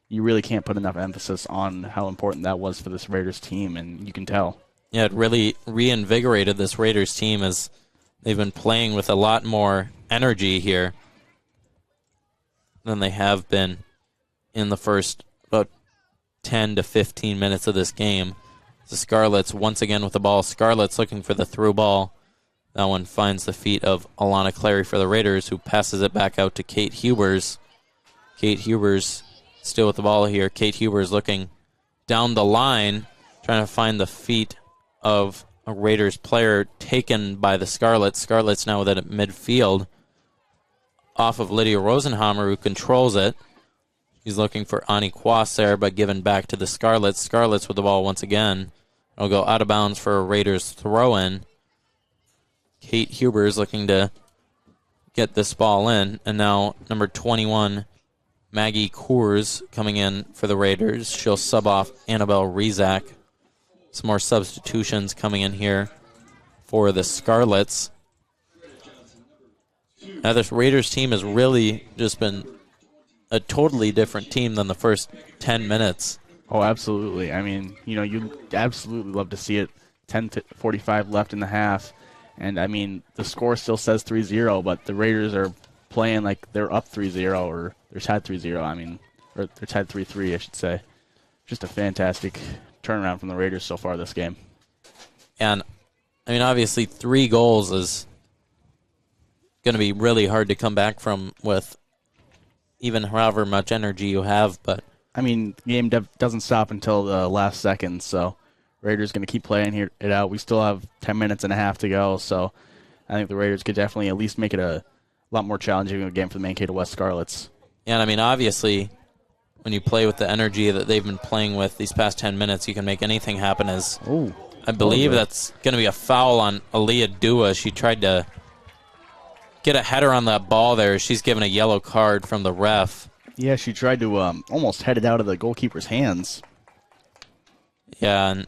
Speaker 2: You really can't put enough emphasis on how important that was for this Raiders team, and you can tell.
Speaker 1: Yeah, it really reinvigorated this Raiders team as they've been playing with a lot more energy here than they have been in the first about 10 to 15 minutes of this game. The Scarlets once again with the ball. Scarlets looking for the through ball. That one finds the feet of Alana Clary for the Raiders, who passes it back out to Kate Hubers. Kate Hubers still with the ball here. Kate Hubers looking down the line, trying to find the feet of a Raiders player taken by the Scarlets. Scarlets now with it at midfield off of Lydia Rosenhammer, who controls it. He's looking for Ani Kwas there, but given back to the Scarlets. Scarlets with the ball once again. It'll go out of bounds for a Raiders throw-in. Kate Hubers looking to get this ball in. And now number 21, Maggie Coors coming in for the Raiders. She'll sub off Annabelle Rezak. Some more substitutions coming in here for the Scarlets. Now, this Raiders team has really just been a totally different team than the first 10 minutes.
Speaker 2: Oh, absolutely. I mean, you'd absolutely love to see it. 10:45 left in the half. And, I mean, the score still says 3-0, but the Raiders are playing like they're up 3-0 or they're tied 3-0. I mean, or they're tied 3-3, I should say. Just a fantastic turnaround from the Raiders so far this game.
Speaker 1: And, I mean, obviously 3 goals is going to be really hard to come back from with even however much energy you have. But
Speaker 2: I mean, the game doesn't stop until the last second, so Raiders going to keep playing it out. We still have 10 minutes and a half to go, so I think the Raiders could definitely at least make it a lot more challenging of a game for the Mankato West Scarlets.
Speaker 1: And, I mean, obviously, when you play with the energy that they've been playing with these past 10 minutes, you can make anything happen. I believe that's going to be a foul on Aaliyah Dua. She tried to get a header on that ball there. She's given a yellow card from the ref.
Speaker 2: Yeah, she tried to almost head it out of the goalkeeper's hands.
Speaker 1: Yeah, and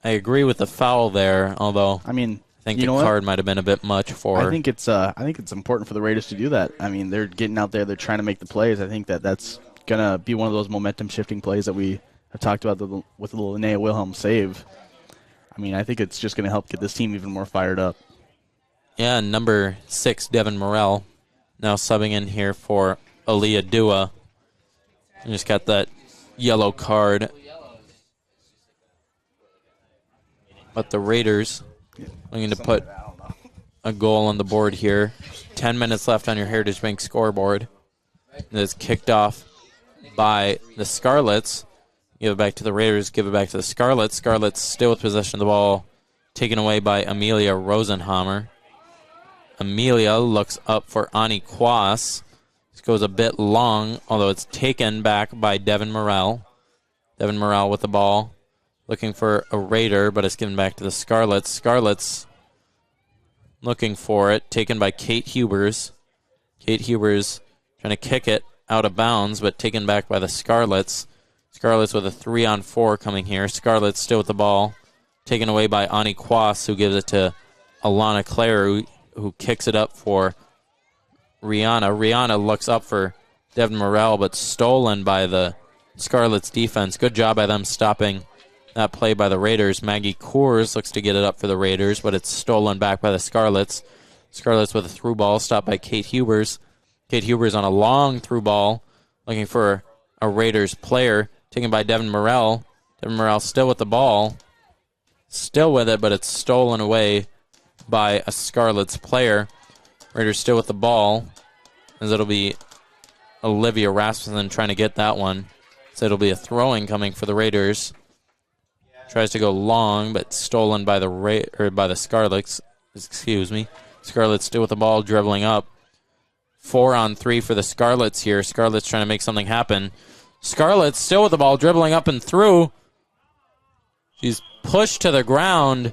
Speaker 1: I agree with the foul there, although I think the card might have been a bit much for her.
Speaker 2: I think it's important for the Raiders to do that. I mean, they're getting out there, they're trying to make the plays. I think that's going to be one of those momentum-shifting plays that we have talked about with the Linnea Wilhelm save. I mean, I think it's just going to help get this team even more fired up.
Speaker 1: Yeah, and number 6, Devin Morrell, now subbing in here for Aaliyah Dua. And just got that yellow card. But the Raiders looking to put a goal on the board here. 10 minutes left on your Heritage Bank scoreboard. It's kicked off by the Scarlets. Give it back to the Raiders, give it back to the Scarlets. Scarlets still with possession of the ball, taken away by Amelia Rosenhammer. Amelia looks up for Ani Kwas. This goes a bit long, although it's taken back by Devin Morrell. Devin Morrell with the ball, looking for a Raider, but it's given back to the Scarlets. Scarlets looking for it, taken by Kate Hubers. Kate Hubers trying to kick it out of bounds, but taken back by the Scarlets. Scarlets with a 3-on-4 coming here. Scarlets still with the ball, taken away by Ani Kwas, who gives it to Alana Clare, who kicks it up for Rihanna. Rihanna looks up for Devin Morrell, but stolen by the Scarlets defense. Good job by them stopping that play by the Raiders. Maggie Coors looks to get it up for the Raiders, but it's stolen back by the Scarlets. Scarlets with a through ball, stopped by Kate Hubers. Kate Hubers on a long through ball, looking for a Raiders player, taken by Devin Morrell. Devin Morrell still with the ball. Still with it, but it's stolen away by a Scarlets player. Raiders still with the ball, as it'll be Olivia Rasmussen trying to get that one. So it'll be a throwing coming for the Raiders. Tries to go long, but stolen by the Scarlets. Excuse me. Scarlets still with the ball, dribbling up. 4-on-3 for the Scarlets here. Scarlets trying to make something happen. Scarlets still with the ball, dribbling up and through. She's pushed to the ground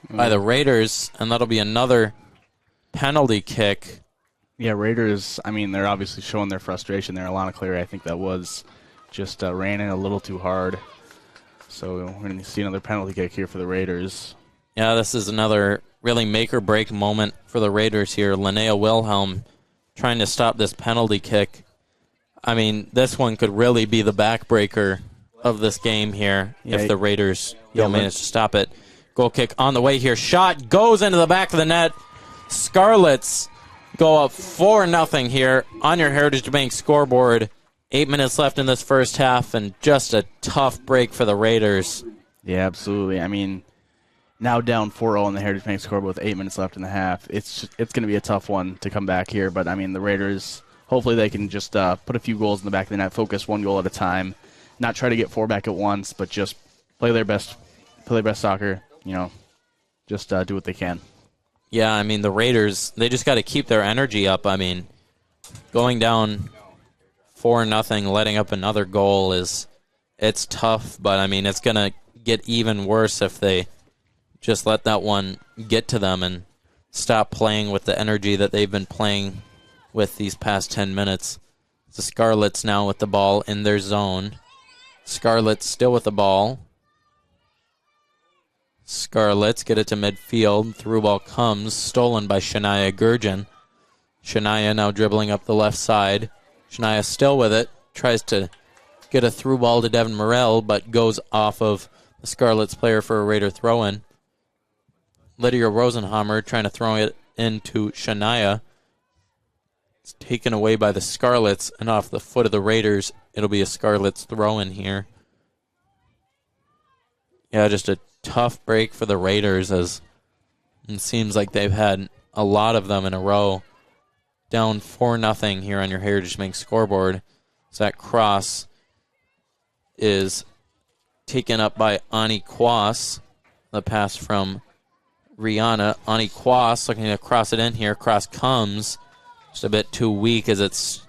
Speaker 1: by the Raiders, and that'll be another penalty kick.
Speaker 2: Yeah, Raiders, I mean, they're obviously showing their frustration there. Alana Clary, I think that was just ran in a little too hard. So we're going to see another penalty kick here for the Raiders.
Speaker 1: Yeah, this is another really make-or-break moment for the Raiders here. Linnea Wilhelm trying to stop this penalty kick. I mean, this one could really be the backbreaker of this game here if the Raiders don't manage to stop it. Goal kick on the way here. Shot goes into the back of the net. Scarlets go up 4-0 here on your Heritage Bank scoreboard. 8 minutes left in this first half, and just a tough break for the Raiders.
Speaker 2: Yeah, absolutely. I mean, now down 4-0 on the Heritage Bank scoreboard with 8 minutes left in the half. It's going to be a tough one to come back here, but I mean, the Raiders, hopefully they can just put a few goals in the back of the net, focus one goal at a time, not try to get 4 back at once, but just play their best soccer, just do what they can.
Speaker 1: Yeah, I mean, the Raiders, they just got to keep their energy up. I mean, going down 4-0, letting up another goal it's tough, but I mean, it's going to get even worse if they just let that one get to them and stop playing with the energy that they've been playing with these past 10 minutes. The Scarlets now with the ball in their zone. Scarlets still with the ball. Scarlets get it to midfield. Through ball comes, stolen by Shania Gurjan. Shania now dribbling up the left side. Shania still with it. Tries to get a through ball to Devin Morrell, but goes off of the Scarlets player for a Raider throw-in. Lydia Rosenhammer trying to throw it into Shania. It's taken away by the Scarlets and off the foot of the Raiders. It'll be a Scarlets throw-in here. Yeah, just a tough break for the Raiders as it seems like they've had a lot of them in a row. Down 4-0 here on your Heritage Bank scoreboard. So that cross is taken up by Ani Kwas. The pass from Rihanna. Ani Kwas looking to cross it in here. Cross comes. Just a bit too weak as it's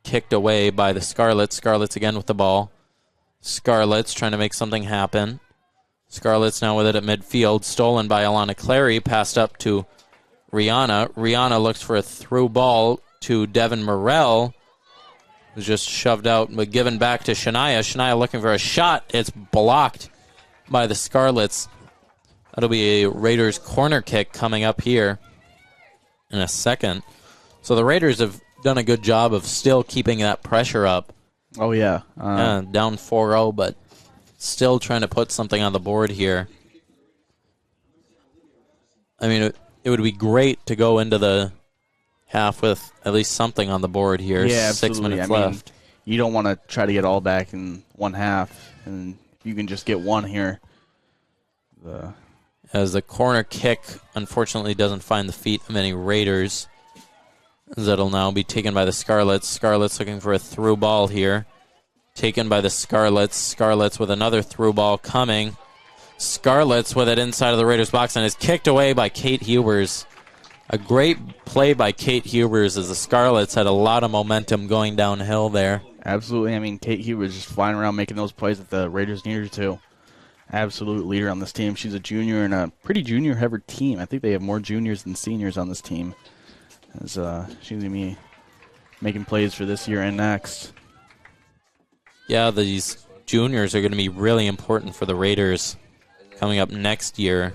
Speaker 1: kicked away by the Scarlets. Scarlets again with the ball. Scarlets trying to make something happen. Scarlets now with it at midfield. Stolen by Alana Clary. Passed up to Rihanna. Rihanna looks for a through ball to Devin Morrell. Was just shoved out but given back to Shania. Shania looking for a shot. It's blocked by the Scarlets. That'll be a Raiders corner kick coming up here in a second. So the Raiders have done a good job of still keeping that pressure up.
Speaker 2: Oh, yeah.
Speaker 1: Down 4-0, but still trying to put something on the board here. I mean, it would be great to go into the half with at least something on the board here.
Speaker 2: Yeah,
Speaker 1: 6 minutes
Speaker 2: I mean,
Speaker 1: left.
Speaker 2: You don't want to try to get all back in one half, and you can just get one here.
Speaker 1: As the corner kick, unfortunately, doesn't find the feet of many Raiders. That'll now be taken by the Scarlets. Scarlets looking for a through ball here. Taken by the Scarlets. Scarlets with another through ball coming. Scarlets with it inside of the Raiders box and is kicked away by Kate Hubers. A great play by Kate Hubers as the Scarlets had a lot of momentum going downhill there.
Speaker 2: Absolutely. I mean, Kate Hubers just flying around making those plays that the Raiders needed her to. Absolute leader on this team. She's a junior and a pretty junior-heavy team. I think they have more juniors than seniors on this team. As she's going to be making plays for this year and next.
Speaker 1: Yeah, these juniors are going to be really important for the Raiders coming up next year.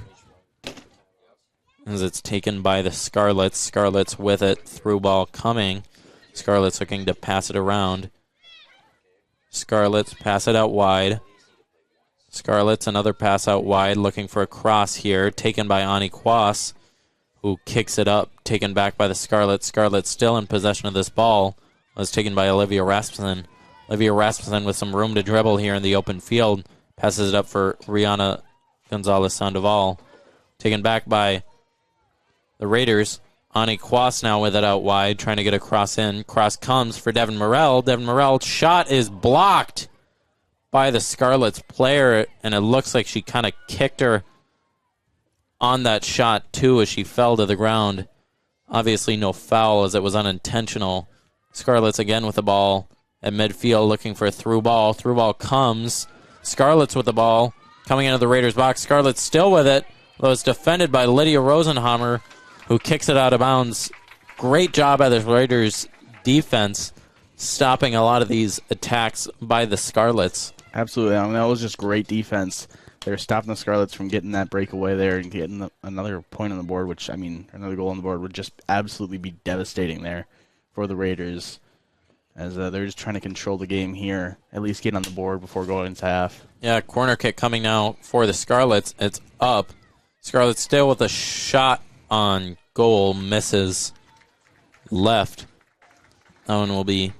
Speaker 1: As it's taken by the Scarlets. Scarlets with it. Through ball coming. Scarlets looking to pass it around. Scarlets pass it out wide. Scarlets, another pass out wide, looking for a cross here. Taken by Ani Kwas, who kicks it up. Taken back by the Scarlets. Scarlets still in possession of this ball. Was taken by Olivia Rasmussen. Olivia Rasmussen with some room to dribble here in the open field. Passes it up for Rihanna Gonzalez Sandoval. Taken back by the Raiders. Ani Kwas now with it out wide, trying to get a cross in. Cross comes for Devin Morrell. Devin Morrell's shot is blocked by the Scarlets player, and it looks like she kind of kicked her on that shot, too, as she fell to the ground. Obviously no foul, as it was unintentional. Scarlets again with the ball at midfield, looking for a through ball. Through ball comes. Scarlets with the ball, coming into the Raiders' box. Scarlets still with it, though it's defended by Lydia Rosenhammer, who kicks it out of bounds. Great job by the Raiders' defense, stopping a lot of these attacks by the Scarlets.
Speaker 2: Absolutely. I mean, that was just great defense. They were stopping the Scarlets from getting that breakaway there and getting another point on the board, which, I mean, another goal on the board would just absolutely be devastating there for the Raiders, as they're just trying to control the game here, at least get on the board before going into half.
Speaker 1: Yeah, corner kick coming now for the Scarlets. It's up. Scarlets still with a shot on goal, misses left. That one will be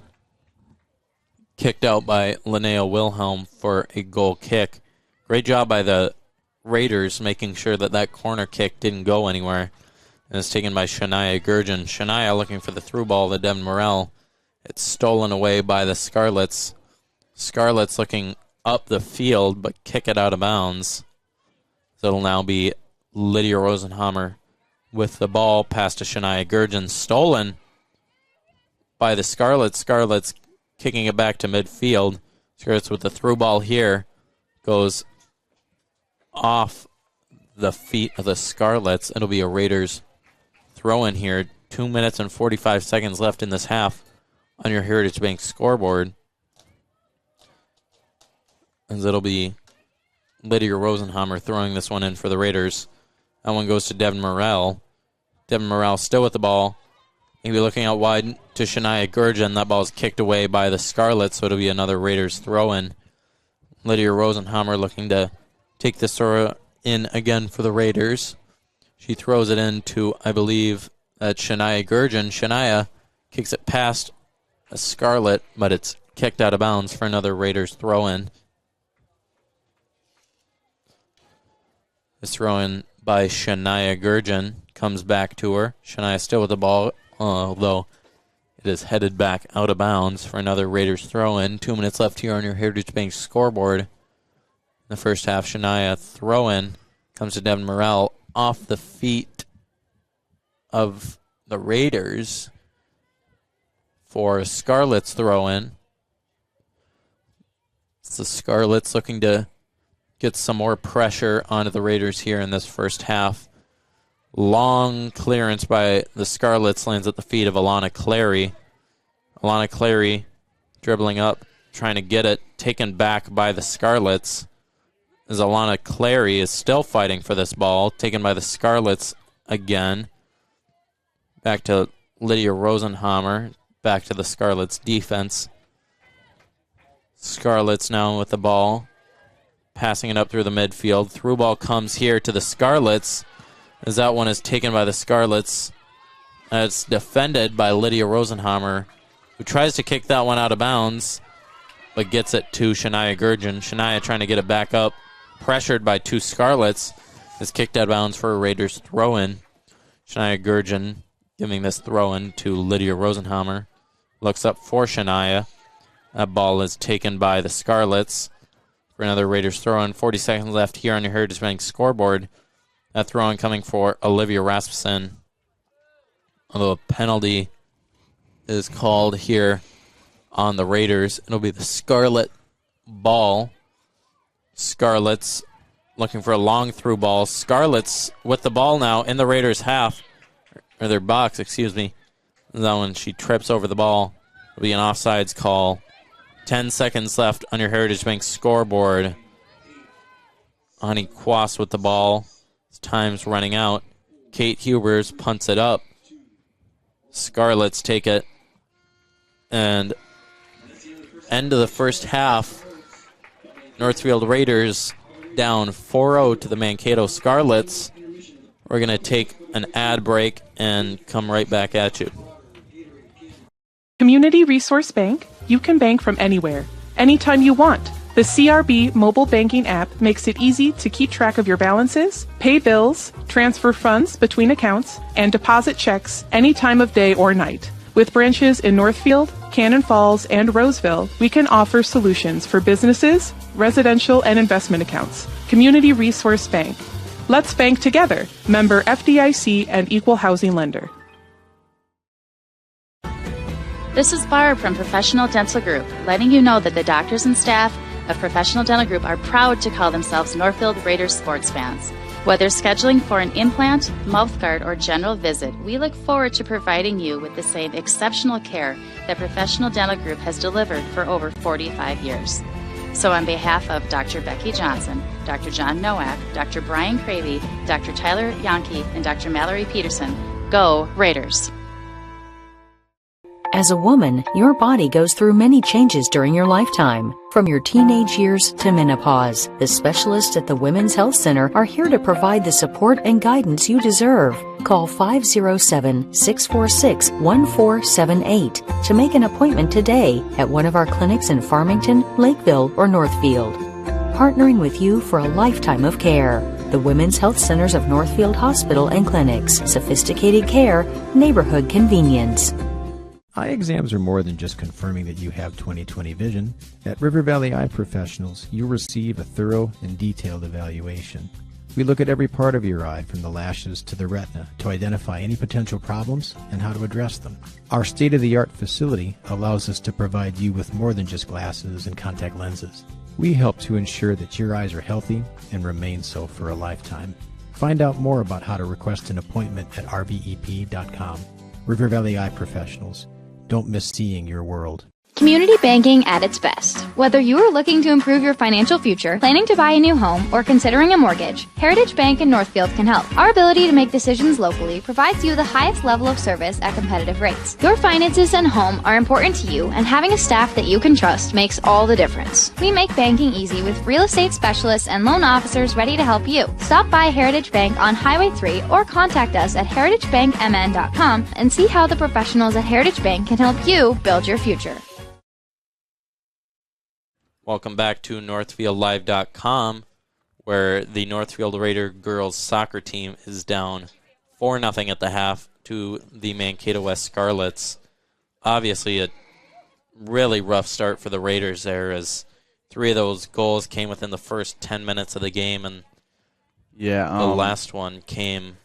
Speaker 1: kicked out by Linnea Wilhelm for a goal kick. Great job by the Raiders making sure that that corner kick didn't go anywhere. And it's taken by Shania Gurjan. Shania looking for the through ball to Devin Morrell. It's stolen away by the Scarlets. Scarlets looking up the field, but kick it out of bounds. So it'll now be Lydia Rosenhammer with the ball, pass to Shania Gurjan. Stolen by the Scarlets. Scarlets kicking it back to midfield. Scarlets with the through ball here. Goes off the feet of the Scarlets. It'll be a Raiders throw in here. 2 minutes and 45 seconds left in this half. on your Heritage Bank scoreboard, as it'll be Lydia Rosenhammer throwing this one in for the Raiders. That one goes to Devin Morrell. Devin Morrell still with the ball. He'll be looking out wide to Shania Gurjan. That ball is kicked away by the Scarlets, so it'll be another Raiders throw-in. Lydia Rosenhammer looking to take this throw in again for the Raiders. She throws it in to, I believe, Shania Gurjan. Shania kicks it past a Scarlet, but it's kicked out of bounds for another Raiders throw-in. This throw-in by Shania Gurjan comes back to her. Shania still with the ball, although it is headed back out of bounds for another Raiders throw-in. 2 minutes left here on your Heritage Bank scoreboard. In the first half, Shania throw-in comes to Devin Morrell off the feet of the Raiders for Scarlet's throw-in. It's the Scarlets looking to get some more pressure onto the Raiders here in this first half. Long clearance by the Scarlets lands at the feet of Alana Clary. Alana Clary dribbling up, trying to get it, taken back by the Scarlets. As Alana Clary is still fighting for this ball, taken by the Scarlets again. Back to Lydia Rosenhammer, back to the Scarlets defense. Scarlets now with the ball, passing it up through the midfield. Through ball comes here to the Scarlets, as that one is taken by the Scarlets. It's defended by Lydia Rosenhammer, who tries to kick that one out of bounds, but gets it to Shania Gurjan. Shania trying to get it back up, pressured by two Scarlets, is kicked out of bounds for a Raiders throw-in. Shania Gurjan giving this throw-in to Lydia Rosenhammer. Looks up for Shania. That ball is taken by the Scarlets for another Raiders throw-in. 40 seconds left here on your Heritage Bank scoreboard. That throw-in coming for Olivia Rasmussen. Although a penalty is called here on the Raiders, it'll be the Scarlet ball. Scarlets looking for a long through ball. Scarlets with the ball now in the Raiders' half, or their box, excuse me. That one, she trips over the ball. It'll be an offsides call. 10 seconds left on your Heritage Bank scoreboard. Ani Kwas with the ball. Time's running out. Kate Hubers punts it up. Scarlets take it. And end of the first half, Northfield Raiders down 4-0 to the Mankato Scarlets. We're going to take an ad break and come right back at you.
Speaker 12: Community Resource Bank, you can bank from anywhere, anytime you want. The CRB mobile banking app makes it easy to keep track of your balances, pay bills, transfer funds between accounts, and deposit checks any time of day or night. With branches in Northfield, Cannon Falls, and Roseville, we can offer solutions for businesses, residential, and investment accounts. Community Resource Bank. Let's bank together. Member FDIC and Equal Housing Lender.
Speaker 13: This is Barb from Professional Dental Group, letting you know that the doctors and staff of Professional Dental Group are proud to call themselves Northfield Raiders sports fans. Whether scheduling for an implant, mouthguard, or general visit, we look forward to providing you with the same exceptional care that Professional Dental Group has delivered for over 45 years. So on behalf of Dr. Becky Johnson, Dr. John Nowak, Dr. Brian Cravey, Dr. Tyler Yonke, and Dr. Mallory Peterson, go Raiders!
Speaker 14: As a woman, your body goes through many changes during your lifetime. From your teenage years to menopause, the specialists at the Women's Health Center are here to provide the support and guidance you deserve. Call 507-646-1478 to make an appointment today at one of our clinics in Farmington, Lakeville, or Northfield. Partnering with you for a lifetime of care. The Women's Health Centers of Northfield Hospital and Clinics. Sophisticated care, neighborhood convenience.
Speaker 15: Eye exams are more than just confirming that you have 20/20 vision. At River Valley Eye Professionals, you'll receive a thorough and detailed evaluation. We look at every part of your eye from the lashes to the retina to identify any potential problems and how to address them. Our state-of-the-art facility allows us to provide you with more than just glasses and contact lenses. We help to ensure that your eyes are healthy and remain so for a lifetime. Find out more about how to request an appointment at rbep.com. River Valley Eye Professionals. Don't miss seeing your world.
Speaker 16: Community banking at its best. Whether you are looking to improve your financial future, planning to buy a new home, or considering a mortgage, Heritage Bank in Northfield can help. Our ability to make decisions locally provides you the highest level of service at competitive rates. Your finances and home are important to you, and having a staff that you can trust makes all the difference. We make banking easy with real estate specialists and loan officers ready to help you. Stop by Heritage Bank on Highway 3 or contact us at heritagebankmn.com and see how the professionals at Heritage Bank can help you build your future.
Speaker 1: Welcome back to NorthfieldLive.com, where the Northfield Raider girls soccer team is down 4-0 at the half to the Mankato West Scarlets. Obviously, a really rough start for the Raiders there, as 3 of those goals came within the first 10 minutes of the game, and the last one came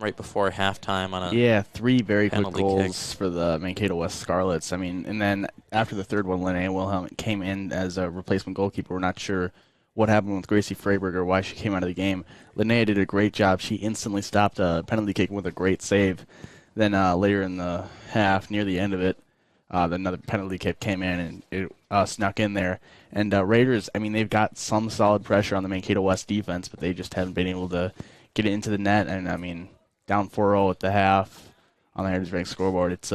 Speaker 1: right before halftime on a
Speaker 2: 3 very quick goals
Speaker 1: kick
Speaker 2: for the Mankato West Scarlets. I mean, and then after the third one, Linnea Wilhelm came in as a replacement goalkeeper. We're not sure what happened with Gracie Freiberg or why she came out of the game. Linnea did a great job. She instantly stopped a penalty kick with a great save. Then later in the half, near the end of it, another penalty kick came in and it snuck in there. And Raiders, I mean, they've got some solid pressure on the Mankato West defense, but they just haven't been able to get it into the net. And, I mean, down 4-0 at the half on the Heritage Bank scoreboard. It's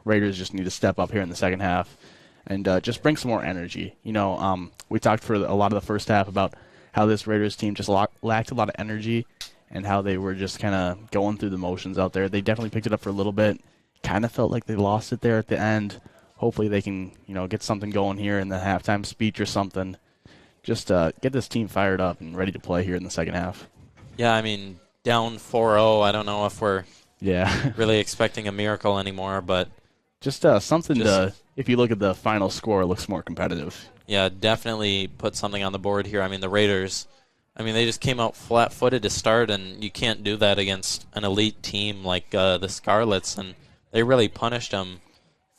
Speaker 2: Raiders just need to step up here in the second half and just bring some more energy. You know, we talked for a lot of the first half about how this Raiders team just lacked a lot of energy and how they were just kind of going through the motions out there. They definitely picked it up for a little bit. Kind of felt like they lost it there at the end. Hopefully they can, get something going here in the halftime speech or something. Just get this team fired up and ready to play here in the second half.
Speaker 1: Yeah, I mean, down 4-0, I don't know if we're really expecting a miracle anymore, but
Speaker 2: just something if you look at the final score, it looks more competitive.
Speaker 1: Yeah, definitely put something on the board here. I mean, the Raiders, they just came out flat-footed to start, and you can't do that against an elite team like the Scarlets, and they really punished them.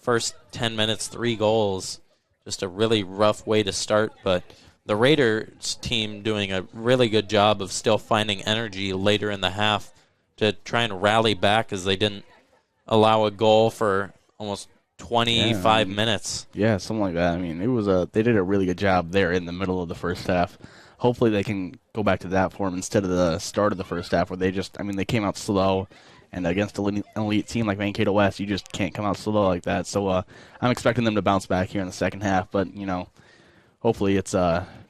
Speaker 1: First 10 minutes, 3 goals, just a really rough way to start, but the Raiders team doing a really good job of still finding energy later in the half to try and rally back, as they didn't allow a goal for almost 25 minutes.
Speaker 2: Yeah, something like that. I mean, it was they did a really good job there in the middle of the first half. Hopefully they can go back to that form instead of the start of the first half where they came out slow. And against an elite team like Mankato West, you just can't come out slow like that. So I'm expecting them to bounce back here in the second half. But, hopefully it's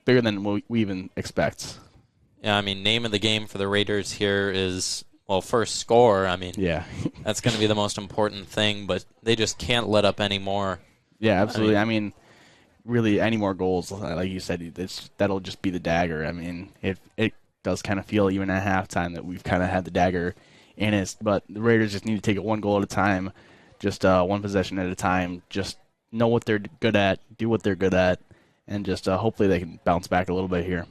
Speaker 2: bigger than we even expect.
Speaker 1: Yeah, name of the game for the Raiders here is, first score. That's going to be the most important thing, but they just can't let up any more.
Speaker 2: Yeah, absolutely. Really, any more goals, like you said, that'll just be the dagger. It does kind of feel even at halftime that we've kind of had the dagger in it, but the Raiders just need to take it one goal at a time, just one possession at a time, just know what they're good at, do what they're good at, and just hopefully they can bounce back a little bit here.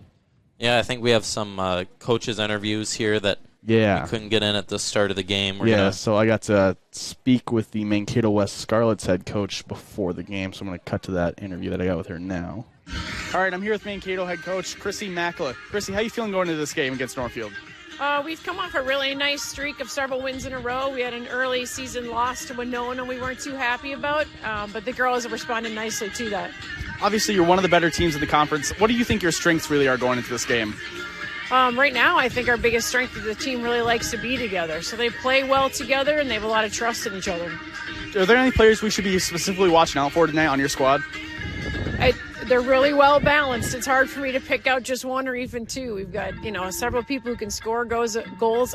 Speaker 1: Yeah, I think we have some coaches' interviews here that we couldn't get in at the start of the game.
Speaker 2: So I got to speak with the Mankato West Scarlets head coach before the game, so I'm going to cut to that interview that I got with her now. All right, I'm here with Mankato head coach Chrissy Makla. Chrissy, how you feeling going into this game against Northfield?
Speaker 17: We've come off a really nice streak of several wins in a row. We had an early season loss to Winona we weren't too happy about, but the girls have responded nicely to that.
Speaker 2: Obviously, you're one of the better teams in the conference. What do you think your strengths really are going into this game?
Speaker 17: Right now, I think our biggest strength is the team really likes to be together. So they play well together, and they have a lot of trust in each other.
Speaker 2: Are there any players we should be specifically watching out for tonight on your squad?
Speaker 17: They're really well balanced. It's hard for me to pick out just one or even two. We've got, several people who can score goals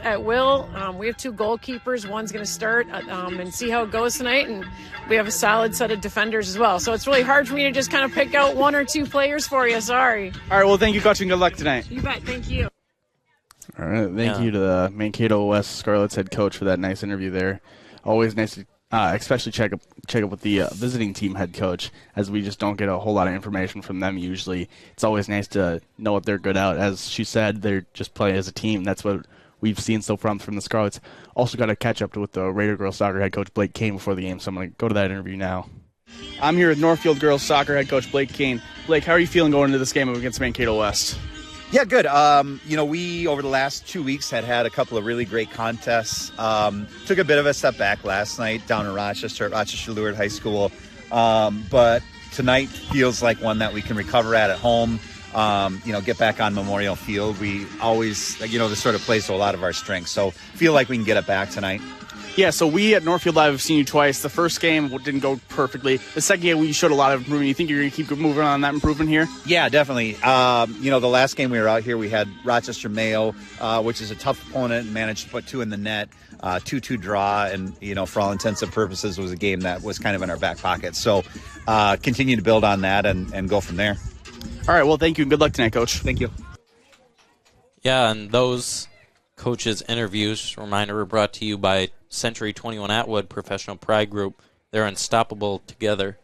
Speaker 17: at will. We have 2 goalkeepers. One's going to start and see how it goes tonight. And we have a solid set of defenders as well. So it's really hard for me to just kind of pick out 1 or 2 players for you. Sorry.
Speaker 2: All right. Well, thank you, Coach, and good luck tonight.
Speaker 17: You bet. Thank you.
Speaker 2: All right. Thank you to the Mankato West Scarlets head coach for that nice interview there. Always nice to especially check up with the visiting team head coach, as we just don't get a whole lot of information from them usually. It's always nice to know what they're good at. As she said, they're just playing as a team. That's what we've seen so far from the Scarlets. Also got to catch up with the Raider girls soccer head coach Blake Kane before the game, so I'm going to go to that interview now. I'm here with Northfield girls soccer head coach Blake Kane. Blake, how are you feeling going into this game against Mankato West?
Speaker 18: Yeah, good. We, over the last 2 weeks, had a couple of really great contests. Took a bit of a step back last night down in Rochester, at Rochester Leward High School. But tonight feels like one that we can recover at home. Get back on Memorial Field. We always, this sort of plays to a lot of our strengths. So feel like we can get it back tonight.
Speaker 2: Yeah, so we at Northfield Live have seen you twice. The first game didn't go perfectly. The second game, we showed a lot of improvement. You think you're going to keep moving on that improvement here?
Speaker 18: Yeah, definitely. The last game we were out here, we had Rochester Mayo, which is a tough opponent, and managed to put 2 in the net, 2-2 draw, and, for all intents and purposes, was a game that was kind of in our back pocket. So continue to build on that and go from there.
Speaker 2: All right, well, thank you, and good luck tonight, Coach.
Speaker 18: Thank you.
Speaker 1: Yeah, and those coaches' interviews, reminder, were brought to you by Century 21 Atwood Professional Pride Group. They're unstoppable together.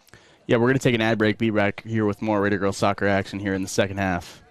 Speaker 2: Yeah, we're going to take an ad break. Be back here with more Raider Girls soccer action here in the second half.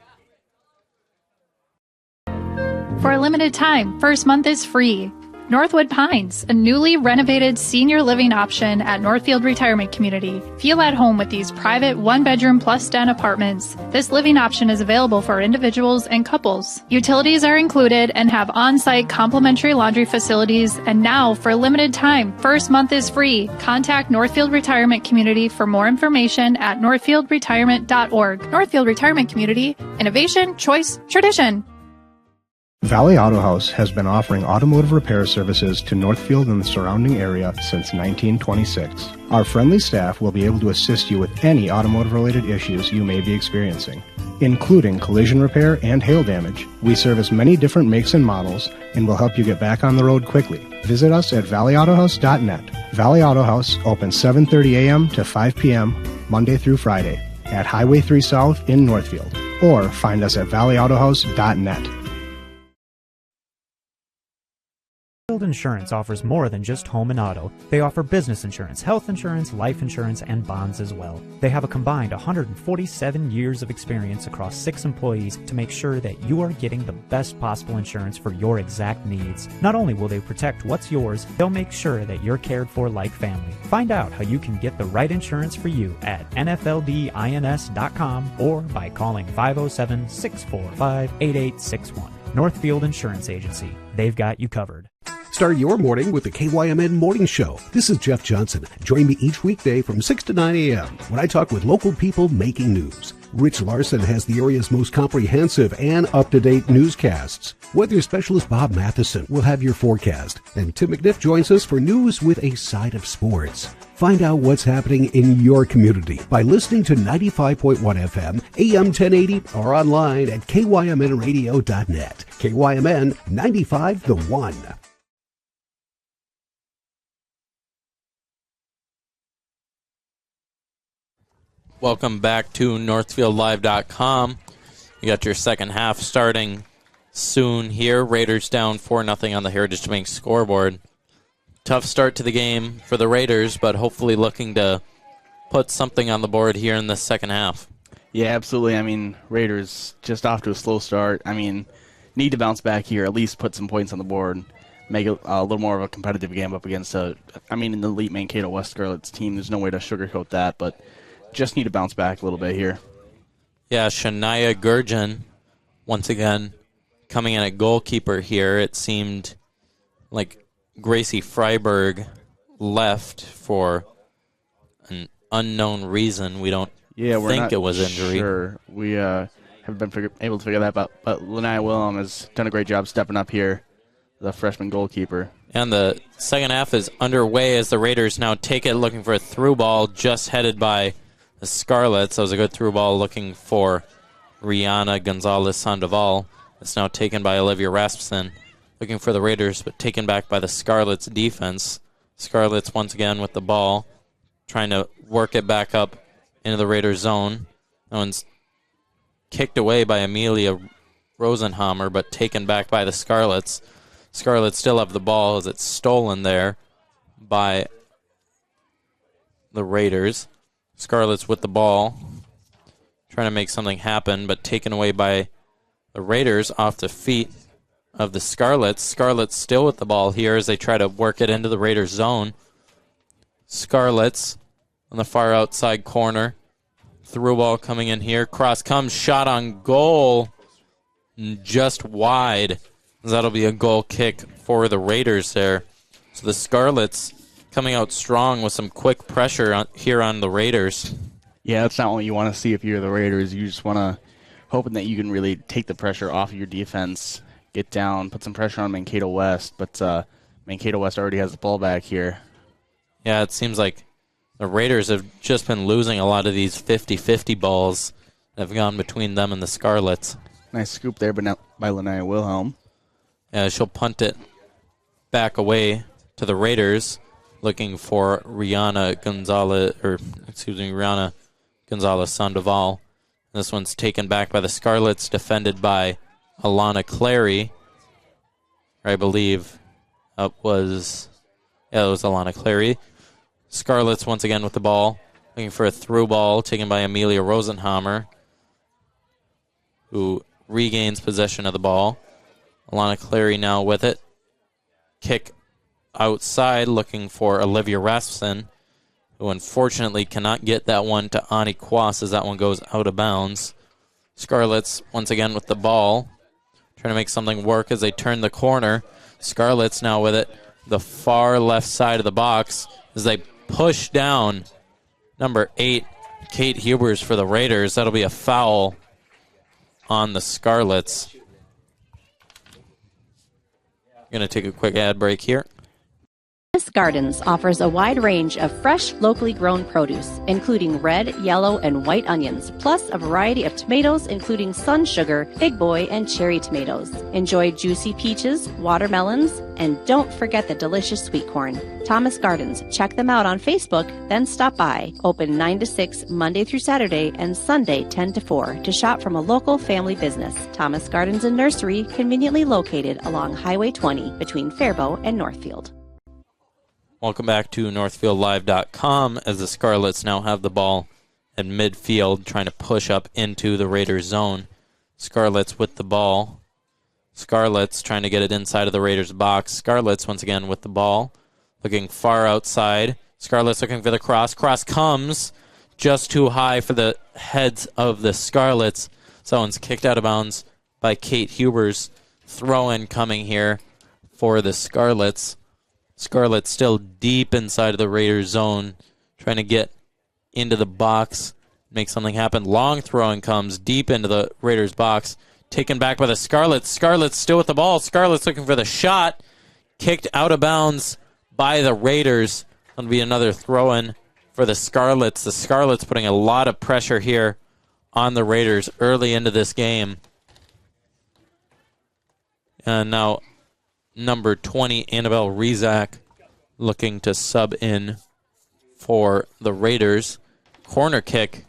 Speaker 19: For a limited time, first month is free. Northwood Pines, a newly renovated senior living option at Northfield Retirement Community. Feel at home with these private one-bedroom plus den apartments. This living option is available for individuals and couples. Utilities are included and have on-site complimentary laundry facilities. And now, for a limited time, first month is free. Contact Northfield Retirement Community for more information at northfieldretirement.org. Northfield Retirement Community, innovation, choice, tradition.
Speaker 20: Valley Auto House has been offering automotive repair services to Northfield and the surrounding area since 1926. Our friendly staff will be able to assist you with any automotive-related issues you may be experiencing, including collision repair and hail damage. We service many different makes and models and will help you get back on the road quickly. Visit us at valleyautohouse.net. Valley Auto House opens 7:30 a.m. to 5 p.m. Monday through Friday at Highway 3 South in Northfield, or find us at valleyautohouse.net.
Speaker 21: Northfield Insurance offers more than just home and auto. They offer business insurance, health insurance, life insurance, and bonds as well. They have a combined 147 years of experience across 6 employees to make sure that you are getting the best possible insurance for your exact needs. Not only will they protect what's yours, they'll make sure that you're cared for like family. Find out how you can get the right insurance for you at nfldins.com or by calling 507-645-8861. Northfield Insurance Agency. They've got you covered.
Speaker 22: Start your morning with the KYMN Morning Show. This is Jeff Johnson. Join me each weekday from 6 to 9 a.m. when I talk with local people making news. Rich Larson has the area's most comprehensive and up-to-date newscasts. Weather specialist Bob Matheson will have your forecast. And Tim McNiff joins us for news with a side of sports. Find out what's happening in your community by listening to 95.1 FM, AM 1080, or online at kymnradio.net. KYMN 95 The One.
Speaker 1: Welcome back to NorthfieldLive.com. You got your second half starting soon here. Raiders down 4-0 on the Heritage Bank scoreboard. Tough start to the game for the Raiders, but hopefully looking to put something on the board here in the second half.
Speaker 2: Yeah, absolutely. I mean, Raiders just off to a slow start. I mean, need to bounce back here, at least put some points on the board, make it a little more of a competitive game up against an elite Mankato West Scarlets team. There's no way to sugarcoat that, but just need to bounce back a little bit here.
Speaker 1: Yeah, Shania Gurjan, once again, coming in at goalkeeper here. It seemed like Gracie Freiberg left for an unknown reason. We don't think it was injury.
Speaker 2: Sure. We haven't been able to figure that out, but Lanai Willem has done a great job stepping up here, the freshman goalkeeper.
Speaker 1: And the second half is underway as the Raiders now take it, looking for a through ball just headed by the Scarlets. That was a good through ball looking for Rihanna Gonzalez Sandoval. It's now taken by Olivia Rasmussen, looking for the Raiders, but taken back by the Scarlets defense. Scarlets once again with the ball, trying to work it back up into the Raiders zone. That one's kicked away by Amelia Rosenhammer, but taken back by the Scarlets. Scarlets still have the ball as it's stolen there by the Raiders. Scarlets with the ball, trying to make something happen, but taken away by the Raiders off the feet of the Scarlets. Scarlets still with the ball here as they try to work it into the Raiders zone. Scarlets on the far outside corner. Through ball coming in here. Cross comes, shot on goal just wide. That'll be a goal kick for the Raiders there. So the Scarlets coming out strong with some quick pressure here on the Raiders.
Speaker 2: Yeah, that's not what you want to see if you're the Raiders. You just want to hoping that you can really take the pressure off of your defense, get down, put some pressure on Mankato West. But Mankato West already has the ball back here.
Speaker 1: Yeah, it seems like the Raiders have just been losing a lot of these 50-50 balls that have gone between them and the Scarlets.
Speaker 2: Nice scoop there by Linnea Wilhelm.
Speaker 1: Yeah, she'll punt it back away to the Raiders, looking for Rihanna Gonzalez Sandoval. This one's taken back by the Scarlets, defended by Alana Clary. I believe it was Alana Clary. Scarlets once again with the ball, looking for a through ball taken by Amelia Rosenhammer, who regains possession of the ball. Alana Clary now with it. Kick outside, looking for Olivia Rasmussen, who unfortunately cannot get that one to Ani Kwas as that one goes out of bounds. Scarlets once again with the ball, trying to make something work as they turn the corner. Scarlets now with it, the far left side of the box, as they push down number 8, Kate Hubers for the Raiders. That'll be a foul on the Scarlets. Going to take a quick ad break here.
Speaker 3: Thomas Gardens offers a wide range of fresh, locally grown produce, including red, yellow, and white onions, plus a variety of tomatoes, including sun sugar, big boy, and cherry tomatoes. Enjoy juicy peaches, watermelons, and don't forget the delicious sweet corn. Thomas Gardens. Check them out on Facebook, then stop by. Open 9 to 6, Monday through Saturday, and Sunday 10 to 4 to shop from a local family business. Thomas Gardens and Nursery, conveniently located along Highway 20 between Faribault and Northfield.
Speaker 1: Welcome back to NorthfieldLive.com as the Scarlets now have the ball at midfield, trying to push up into the Raiders zone. Scarlets with the ball. Scarlets trying to get it inside of the Raiders box. Scarlets once again with the ball, looking far outside. Scarlets looking for the cross. Cross comes just too high for the heads of the Scarlets. So one's kicked out of bounds by Kate Hubers. Throw-in coming here for the Scarlets. Scarlets still deep inside of the Raiders zone, trying to get into the box, make something happen. Long throwing comes deep into the Raiders box, taken back by the Scarlets. Scarlets still with the ball. Scarlets looking for the shot, kicked out of bounds by the Raiders. That'll be another throw-in for the Scarlets. The Scarlets putting a lot of pressure here on the Raiders early into this game. And now number 20, Annabelle Rezak, looking to sub in for the Raiders. Corner kick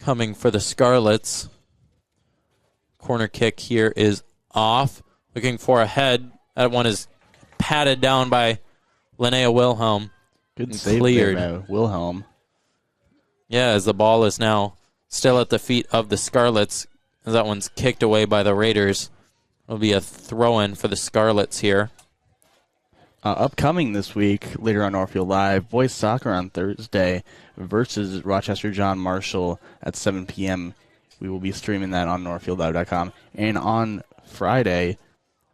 Speaker 1: coming for the Scarlets. Corner kick here is off. Looking for a head. That one is patted down by Linnea Wilhelm.
Speaker 2: Good save there by Wilhelm.
Speaker 1: Yeah, as the ball is now still at the feet of the Scarlets, as that one's kicked away by the Raiders. It'll be a throw-in for the Scarlets here.
Speaker 2: Upcoming this week, later on Northfield Live, boys soccer on Thursday versus Rochester John Marshall at 7 p.m. We will be streaming that on NorthfieldLive.com. And on Friday,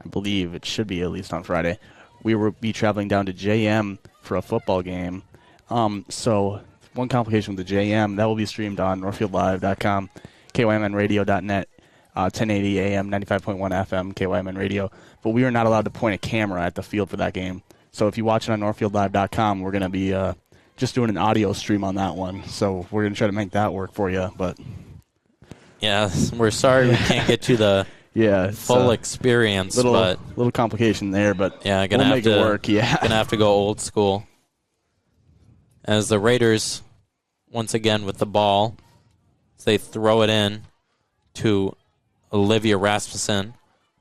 Speaker 2: I believe it should be at least on Friday, we will be traveling down to JM for a football game. So one complication with the JM, that will be streamed on NorthfieldLive.com, KYMNradio.net. 1080 AM, 95.1 FM, KYMN Radio. But we are not allowed to point a camera at the field for that game. So if you watch it on NorthfieldLive.com, we're going to be just doing an audio stream on that one. So we're going to try to make that work for you. But
Speaker 1: yeah, we're sorry we can't get you the full experience.
Speaker 2: Little complication there, but
Speaker 1: yeah,
Speaker 2: we'll make it work. Yeah,
Speaker 1: gonna have to go old school. As the Raiders once again with the ball, as they throw it in to Olivia Rasmussen.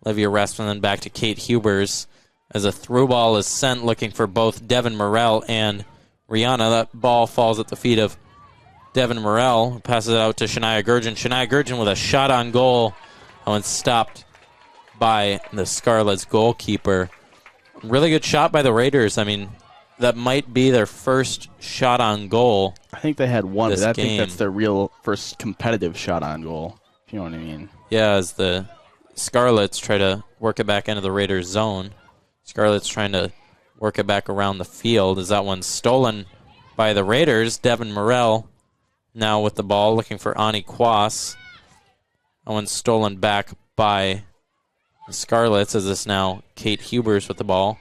Speaker 1: Olivia Rasmussen back to Kate Hubers as a through ball is sent, looking for both Devin Morell and Rihanna. That ball falls at the feet of Devin Morell, who passes it out to Shania Gurgen. Shania Gurgen with a shot on goal. That one's stopped by the Scarlets goalkeeper. Really good shot by the Raiders. I mean, that might be their first shot on goal.
Speaker 2: I think they had one, but I think that's their real first competitive shot on goal. You know what I mean?
Speaker 1: Yeah, as the Scarlets try to work it back into the Raiders' zone. Scarlets trying to work it back around the field as that one's stolen by the Raiders. Devin Morrell now with the ball, looking for Ani Kwas. That one's stolen back by the Scarlets as it's now Kate Hubers with the ball.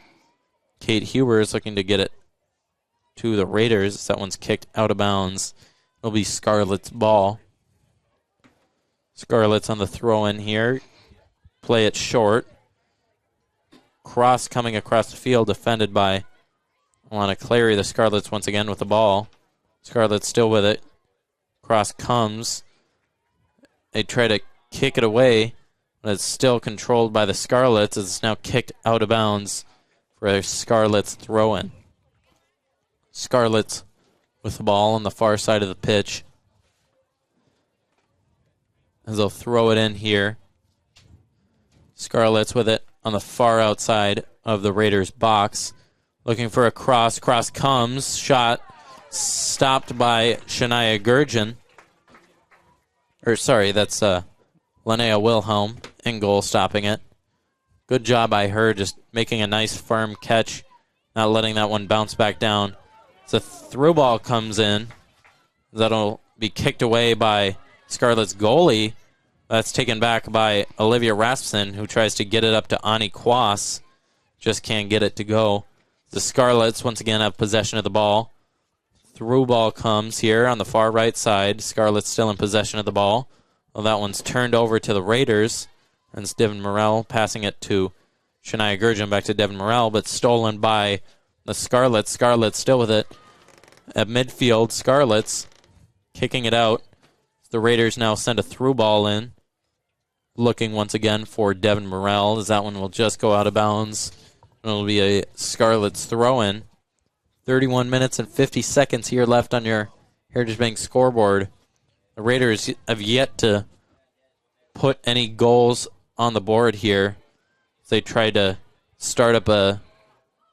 Speaker 1: Kate Hubers looking to get it to the Raiders. That one's kicked out of bounds. It'll be Scarlets' ball. Scarlets on the throw-in here. Play it short. Cross coming across the field, defended by Alana Clary. The Scarlets once again with the ball. Scarlets still with it. Cross comes. They try to kick it away, but it's still controlled by the Scarlets as it's now kicked out of bounds for a Scarlets throw-in. Scarlets with the ball on the far side of the pitch as they'll throw it in here. Scarlets with it on the far outside of the Raiders' box. Looking for a cross. Cross comes. Shot stopped by Shania Gurjan. That's Linnea Wilhelm in goal, stopping it. Good job by her, just making a nice firm catch, not letting that one bounce back down. The through ball comes in. That'll be kicked away by Scarlet's goalie. That's taken back by Olivia Rasmussen, who tries to get it up to Ani Kwas. Just can't get it to go. The Scarlets once again have possession of the ball. Through ball comes here on the far right side. Scarlets still in possession of the ball. Well, that one's turned over to the Raiders. And it's Devin Morrell passing it to Shania Gurjan, back to Devin Morrell, but stolen by the Scarlets. Scarlets still with it. At midfield, Scarlets kicking it out. The Raiders now send a through ball in. Looking once again for Devin Morrell, as that one will just go out of bounds. It'll be a Scarlets throw-in. 31 minutes and 50 seconds here left on your Heritage Bank scoreboard. The Raiders have yet to put any goals on the board here. They tried to start up a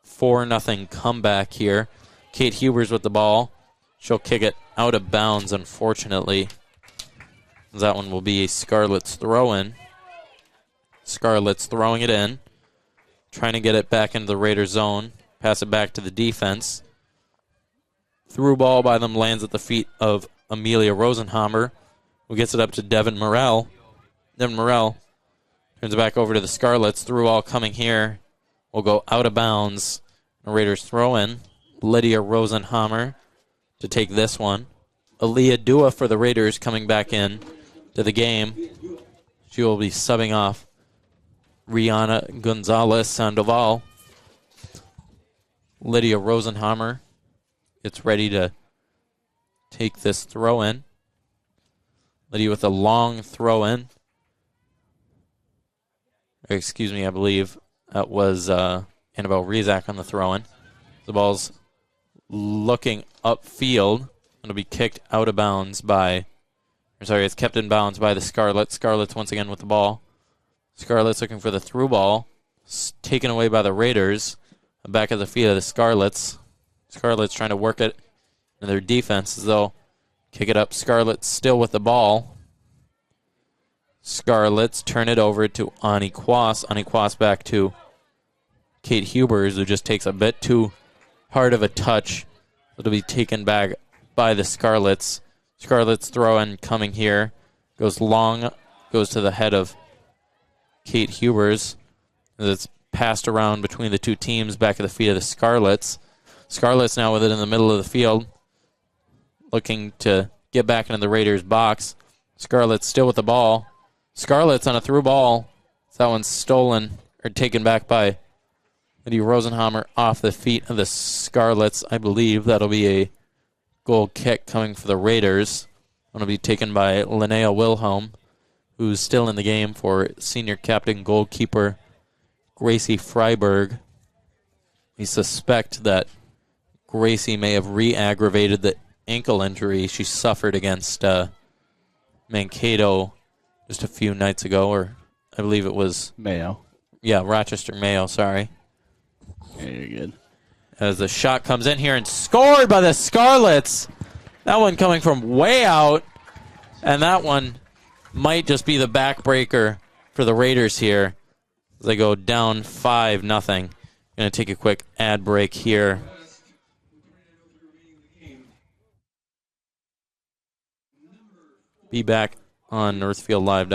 Speaker 1: 4-0 comeback here. Kate Hubers with the ball. She'll kick it out of bounds, unfortunately. That one will be a Scarlets throw-in. Scarlets throwing it in. Trying to get it back into the Raiders zone. Pass it back to the defense. Through ball by them lands at the feet of Amelia Rosenhammer, who gets it up to Devin Morrell. Devin Morrell turns it back over to the Scarlets. Through ball coming here. Will go out of bounds. The Raiders throw in. Lydia Rosenhammer to take this one. Aaliyah Dua for the Raiders coming back in to the game. She will be subbing off Rihanna Gonzalez Sandoval. Lydia Rosenhammer gets ready to take this throw in. Lydia with a long throw in. Excuse me, I believe that was Annabelle Rizak on the throw in. The ball's looking upfield. It'll be kicked out of bounds it's kept in bounds by the Scarlets. Scarlets once again with the ball. Scarlets looking for the through ball. Taken away by the Raiders. Back at the feet of the Scarlets. Scarlets trying to work it in their defense as they'll kick it up. Scarlets still with the ball. Scarlets turn it over to Ani Kwas. Ani Kwas back to Kate Hubers, who just takes a bit too hard of a touch. It'll be taken back by the Scarlets. Scarlets throw in coming here. Goes long, goes to the head of Kate Hubers. It's passed around between the two teams back at the feet of the Scarlets. Scarlets now with it in the middle of the field. Looking to get back into the Raiders' box. Scarlets still with the ball. Scarlets on a through ball. That one's stolen or taken back by Lydia Rosenhammer off the feet of the Scarlets. I believe that'll be a goal kick coming for the Raiders. It'll be taken by Linnea Wilhelm, who's still in the game for senior captain goalkeeper Gracie Freiberg. We suspect that Gracie may have re-aggravated the ankle injury she suffered against Mankato just a few nights ago, or I believe it was
Speaker 2: Mayo.
Speaker 1: Yeah, Rochester Mayo, sorry.
Speaker 2: Yeah, you're good.
Speaker 1: As the shot comes in here and scored by the Scarlets. That one coming from way out. And that one might just be the backbreaker for the Raiders here. They go down 5-0. Going to take a quick ad break here. Be back on Northfield Live.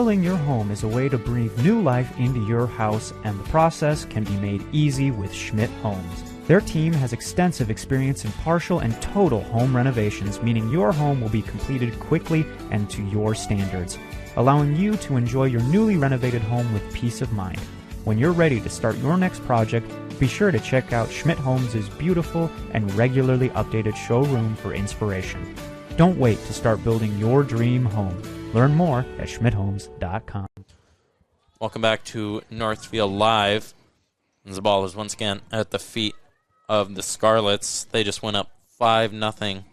Speaker 21: Selling your home is a way to breathe new life into your house, and the process can be made easy with Schmidt Homes. Their team has extensive experience in partial and total home renovations, meaning your home will be completed quickly and to your standards, allowing you to enjoy your newly renovated home with peace of mind. When you're ready to start your next project, be sure to check out Schmidt Homes' beautiful and regularly updated showroom for inspiration. Don't wait to start building your dream home. Learn more at schmidthomes.com.
Speaker 1: Welcome back to Northfield Live. And the ball is once again at the feet of the Scarlets. They just went up 5-0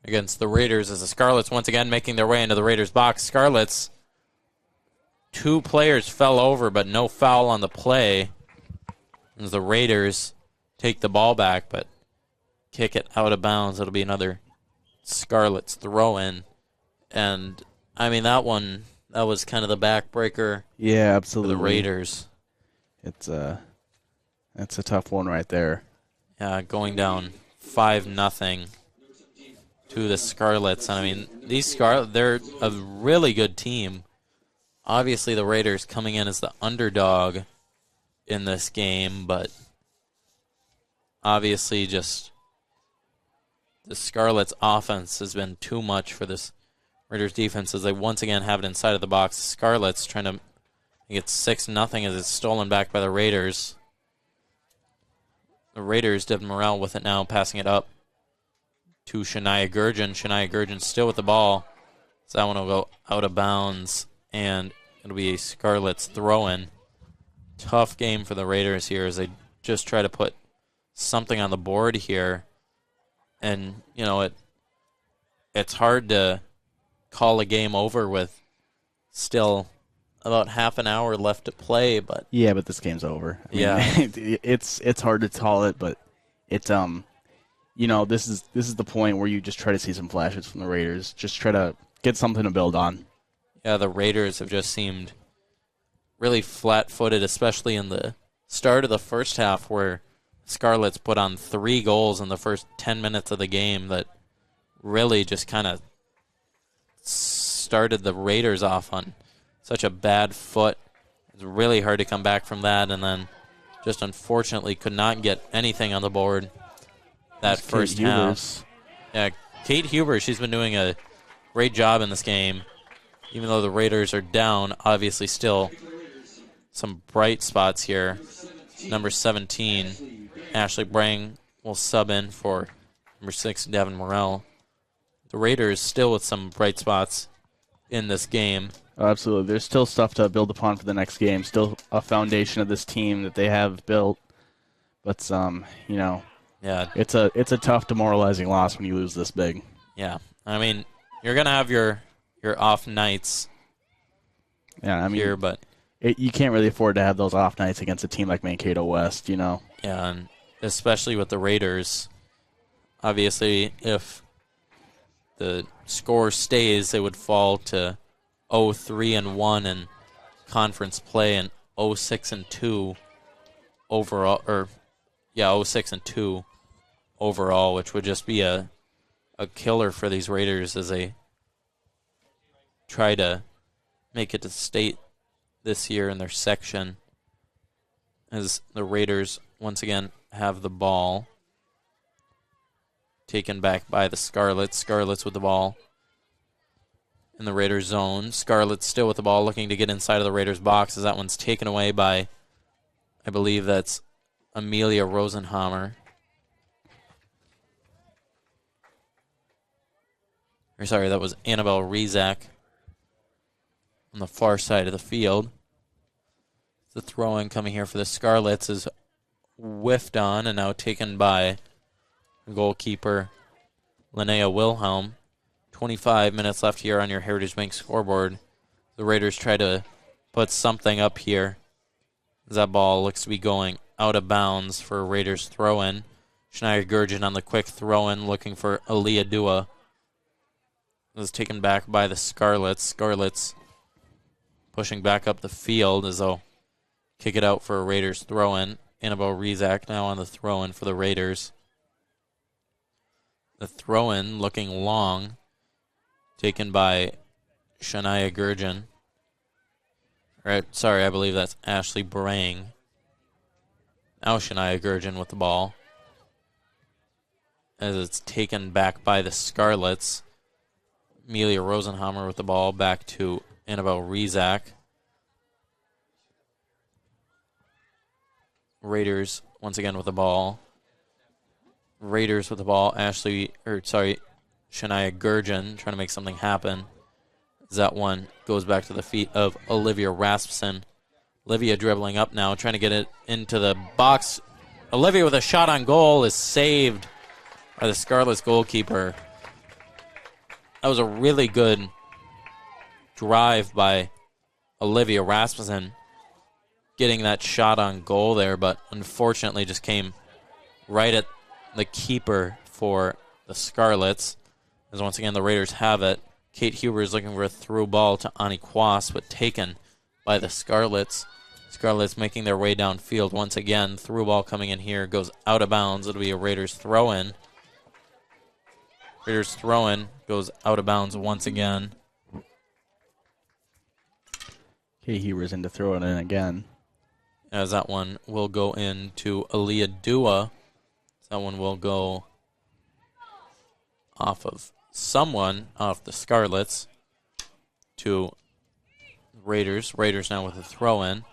Speaker 1: against the Raiders as the Scarlets once again making their way into the Raiders' box. Scarlets, 2 players fell over, but no foul on the play. As the Raiders take the ball back, but kick it out of bounds. It'll be another Scarlets throw-in. And, I mean, that was kind of the backbreaker.
Speaker 2: Yeah, absolutely.
Speaker 1: For the Raiders.
Speaker 2: That's a tough one right there.
Speaker 1: Yeah, going down 5-0 to the Scarlets. And, I mean, they're a really good team. Obviously, the Raiders coming in as the underdog in this game, but obviously just the Scarlets' offense has been too much for this Raiders' defense as they once again have it inside of the box. Scarlets trying to get 6-0 as it's stolen back by the Raiders. The Raiders, Devin Morrell with it now, passing it up to Shania Gurgen. Shania Gurgen still with the ball. So that one will go out of bounds, and it'll be a Scarlets throw-in. Tough game for the Raiders here as they just try to put something on the board here. And, you know, it's hard to call a game over with still about half an hour left to play, but
Speaker 2: yeah, but this game's over. I mean, it's hard to call it, but it's you know, this is the point where you just try to see some flashes from the Raiders, just try to get something to build on.
Speaker 1: Yeah, the Raiders have just seemed really flat-footed, especially in the start of the first half where Scarlets put on 3 goals in the first 10 minutes of the game that really just kind of started the Raiders off on such a bad foot. It's really hard to come back from that, and then just unfortunately could not get anything on the board that first half. Yeah, Kate Huber, she's been doing a great job in this game. Even though the Raiders are down, obviously still some bright spots here. Number 17, Ashley Brang will sub in for number 6, Devin Morrell. The Raiders still with some bright spots in this game.
Speaker 2: Oh, absolutely. There's still stuff to build upon for the next game. Still a foundation of this team that they have built. But you know,
Speaker 1: yeah,
Speaker 2: it's a tough, demoralizing loss when you lose this big.
Speaker 1: Yeah, I mean, you're gonna have your off nights.
Speaker 2: Yeah, I mean,
Speaker 1: here, but
Speaker 2: you can't really afford to have those off nights against a team like Mankato West. You know.
Speaker 1: Yeah, and especially with the Raiders. Obviously, if the score stays, they would fall to 0-3-1 in conference play and 0-6-2 overall, or 0-6-2 overall, which would just be a killer for these Raiders as they try to make it to state this year in their section. As the Raiders once again have the ball, taken back by the Scarlets. Scarlets with the ball in the Raiders zone. Scarlets still with the ball, looking to get inside of the Raiders box as that one's taken away by, I believe that's Amelia Rosenhammer. Or sorry, that was Annabelle Rezak on the far side of the field. The throw-in coming here for the Scarlets is whiffed on and now taken by goalkeeper Linnea Wilhelm. 25 minutes left here on your Heritage Bank scoreboard. The Raiders try to put something up here. That ball looks to be going out of bounds for a Raiders throw-in. Schneider Gurgen on the quick throw-in looking for Aaliyah Dua. It was taken back by the Scarlets. Scarlets pushing back up the field as they'll kick it out for a Raiders throw-in. Annabelle Rizak now on the throw-in for the Raiders. The throw-in looking long, taken by Shania Gurjan. Sorry, I believe that's Ashley Brang. Now Shania Gurjan with the ball, as it's taken back by the Scarlets. Amelia Rosenhammer with the ball back to Annabelle Rizak. Raiders once again with the ball. Raiders with the ball. Shania Gurjan trying to make something happen. That one goes back to the feet of Olivia Rasmussen. Olivia dribbling up now, trying to get it into the box. Olivia with a shot on goal is saved by the Scarlets goalkeeper. That was a really good drive by Olivia Rasmussen, getting that shot on goal there, but unfortunately just came right at the keeper for the Scarlets. As once again the Raiders have it. Kate Huber is looking for a through ball to Ani Kwas, but taken by the Scarlets. Scarlets making their way downfield once again. Through ball coming in here, goes out of bounds. It'll be a Raiders throw-in. Raiders throw-in goes out of bounds once again.
Speaker 2: Kate Huber's in to throw it in again.
Speaker 1: As that one will go into Aaliyah Dua. That one will go off of someone, off the Scarlets, to Raiders. Raiders now with a throw-in.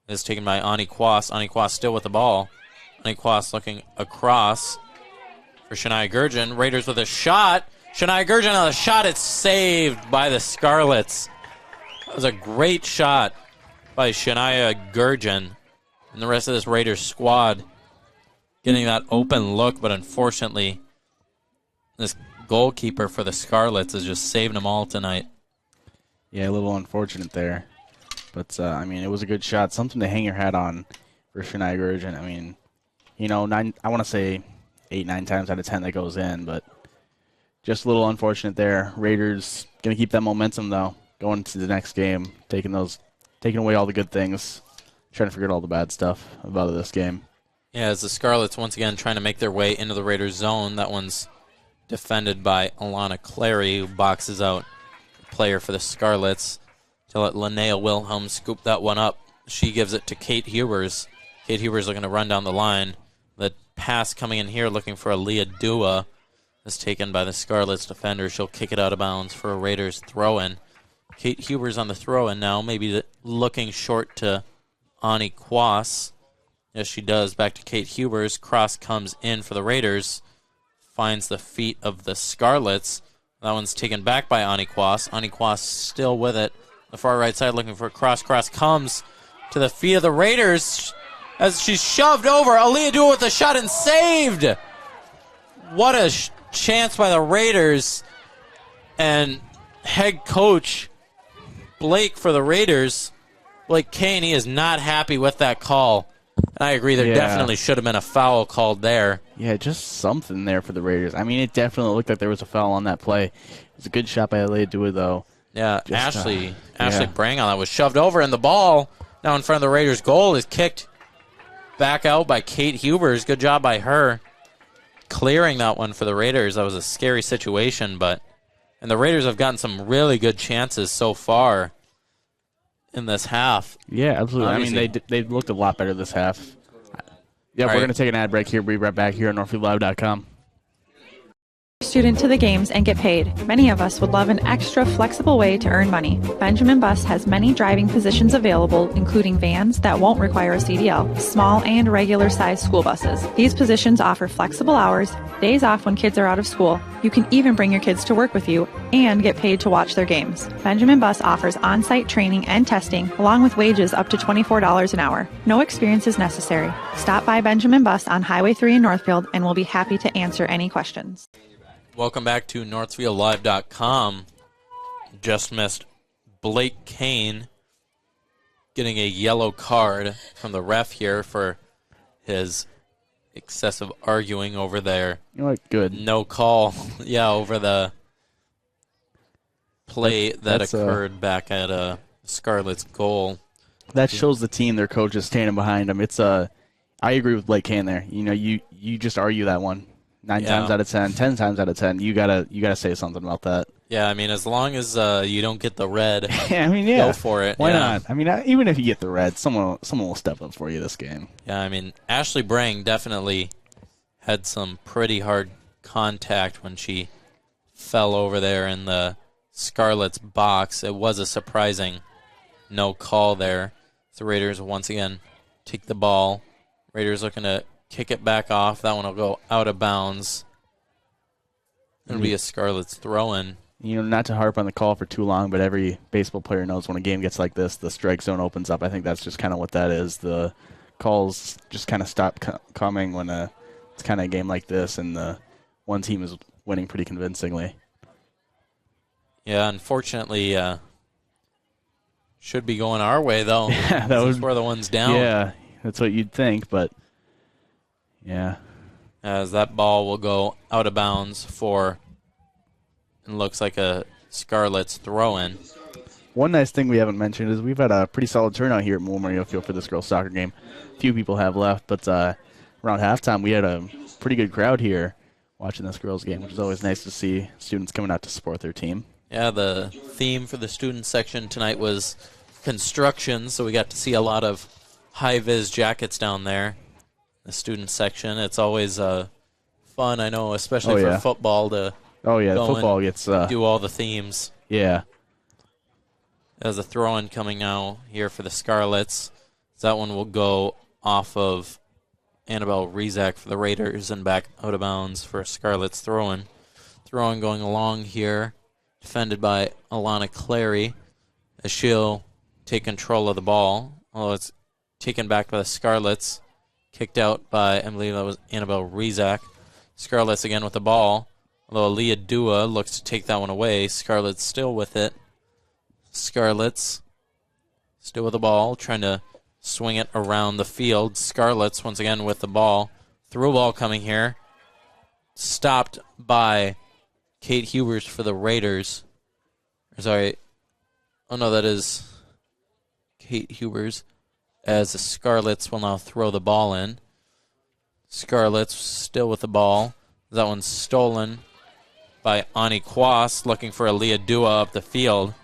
Speaker 1: Is taken by Ani Kwas. Ani Kwas still with the ball. Ani Kwas looking across for Shania Gurjan. Raiders with a shot. Shania Gurjan on the shot. It's saved by the Scarlets. That was a great shot by Shania Gurjan. And the rest of this Raiders squad getting that open look, but unfortunately this goalkeeper for the Scarlets is just saving them all tonight.
Speaker 2: Yeah, a little unfortunate there. But, it was a good shot. Something to hang your hat on for Shania Gurjan. I want to say 8, 9 times out of 10 that goes in, but just a little unfortunate there. Raiders going to keep that momentum, though, going into the next game, taking away all the good things, trying to forget all the bad stuff about this game.
Speaker 1: Yeah, as the Scarlets once again trying to make their way into the Raiders zone. That one's defended by Alana Clary, who boxes out the player for the Scarlets to let Linnea Wilhelm scoop that one up. She gives it to Kate Hubers. Kate Hubers looking to run down the line. The pass coming in here looking for Aaliyah Dua is taken by the Scarlets defender. She'll kick it out of bounds for a Raiders throw-in. Kate Hubers on the throw-in now, maybe looking short to Ani Kwas. Yes, she does. Back to Kate Hubers. Cross comes in for the Raiders. Finds the feet of the Scarlets. That one's taken back by Ani Kwas. Ani Kwas still with it. The far right side looking for a cross. Cross comes to the feet of the Raiders as she's shoved over. Aaliyah Dua with the shot and saved. What a chance by the Raiders. And head coach Blake for the Raiders, Blake Caney, is not happy with that call. And I agree, there definitely should have been a foul called there.
Speaker 2: Yeah, just something there for the Raiders. It definitely looked like there was a foul on that play. It was a good shot by Aaliyah Dua, though.
Speaker 1: Yeah, Ashley Brang on that was shoved over, and the ball now in front of the Raiders' goal is kicked back out by Kate Hubers. Good job by her clearing that one for the Raiders. That was a scary situation, and the Raiders have gotten some really good chances so far in this half.
Speaker 2: Yeah, absolutely. They looked a lot better this half. Yeah, we're going to take an ad break here. We'll be right back here at NorthfieldLive.com.
Speaker 4: Student to the games and get paid. Many of us would love an extra flexible way to earn money. Benjamin Bus has many driving positions available, including vans that won't require a CDL, small and regular sized school buses. These positions offer flexible hours, days off when kids are out of school. You can even bring your kids to work with you and get paid to watch their games. Benjamin Bus offers on-site training and testing, along with wages up to $24 an hour. No experience is necessary. Stop by Benjamin Bus on Highway 3 in Northfield and we'll be happy to answer any questions.
Speaker 1: Welcome back to NorthfieldLive.com. Just missed Blake Kane getting a yellow card from the ref here for his excessive arguing over there.
Speaker 2: Good.
Speaker 1: No call, over the play that occurred back at Scarlet's goal.
Speaker 2: That shows the team their coach is standing behind them. I agree with Blake Kane there. You just argue that one 9 times out of 10, 10 times out of 10. You gotta say something about that.
Speaker 1: Yeah, I mean, as long as you don't get the red,
Speaker 2: go
Speaker 1: for it.
Speaker 2: Why not? I mean, even if you get the red, someone will step up for you this game.
Speaker 1: Yeah, I mean, Ashley Brang definitely had some pretty hard contact when she fell over there in the Scarlet's box. It was a surprising no call there. The Raiders once again take the ball. Raiders looking to kick it back off. That one will go out of bounds. It'll be a Scarlet's throw-in.
Speaker 2: Not to harp on the call for too long, but every baseball player knows when a game gets like this, the strike zone opens up. I think that's just kind of what that is. The calls just kind of stop coming when it's kind of a game like this, and the one team is winning pretty convincingly.
Speaker 1: Yeah, unfortunately, should be going our way, though.
Speaker 2: Yeah,
Speaker 1: we're the ones down.
Speaker 2: Yeah, that's what you'd think, but yeah.
Speaker 1: As that ball will go out of bounds for, it looks like a Scarlet's throw-in.
Speaker 2: One nice thing we haven't mentioned is we've had a pretty solid turnout here at Memorial Field for this girls' soccer game. Few people have left, but around halftime we had a pretty good crowd here watching this girls' game, which is always nice to see students coming out to support their team.
Speaker 1: Yeah, the theme for the student section tonight was construction, so we got to see a lot of high-vis jackets down there. The student section, it's always fun, I know, especially for football to
Speaker 2: football gets
Speaker 1: do all the themes.
Speaker 2: Yeah.
Speaker 1: There's a throw-in coming now here for the Scarlets. That one will go off of Annabelle Rezak for the Raiders and back out of bounds for a Scarlets throw-in. Throw-in going along here, defended by Alana Clary, as she'll take control of the ball. Although it's taken back by the Scarlets. Kicked out by, I believe that was Annabelle Rezak. Scarlets again with the ball. Although Aaliyah Dua looks to take that one away. Scarlets still with it. Scarlets still with the ball, trying to swing it around the field. Scarlets once again with the ball. Through ball coming here. Stopped by Kate Hubers for the Raiders. Sorry. Oh, no, that is Kate Hubers. As the Scarlets will now throw the ball in. Scarlets still with the ball. That one's stolen by Ani Kwas, looking for Aaliyah Dua up the field.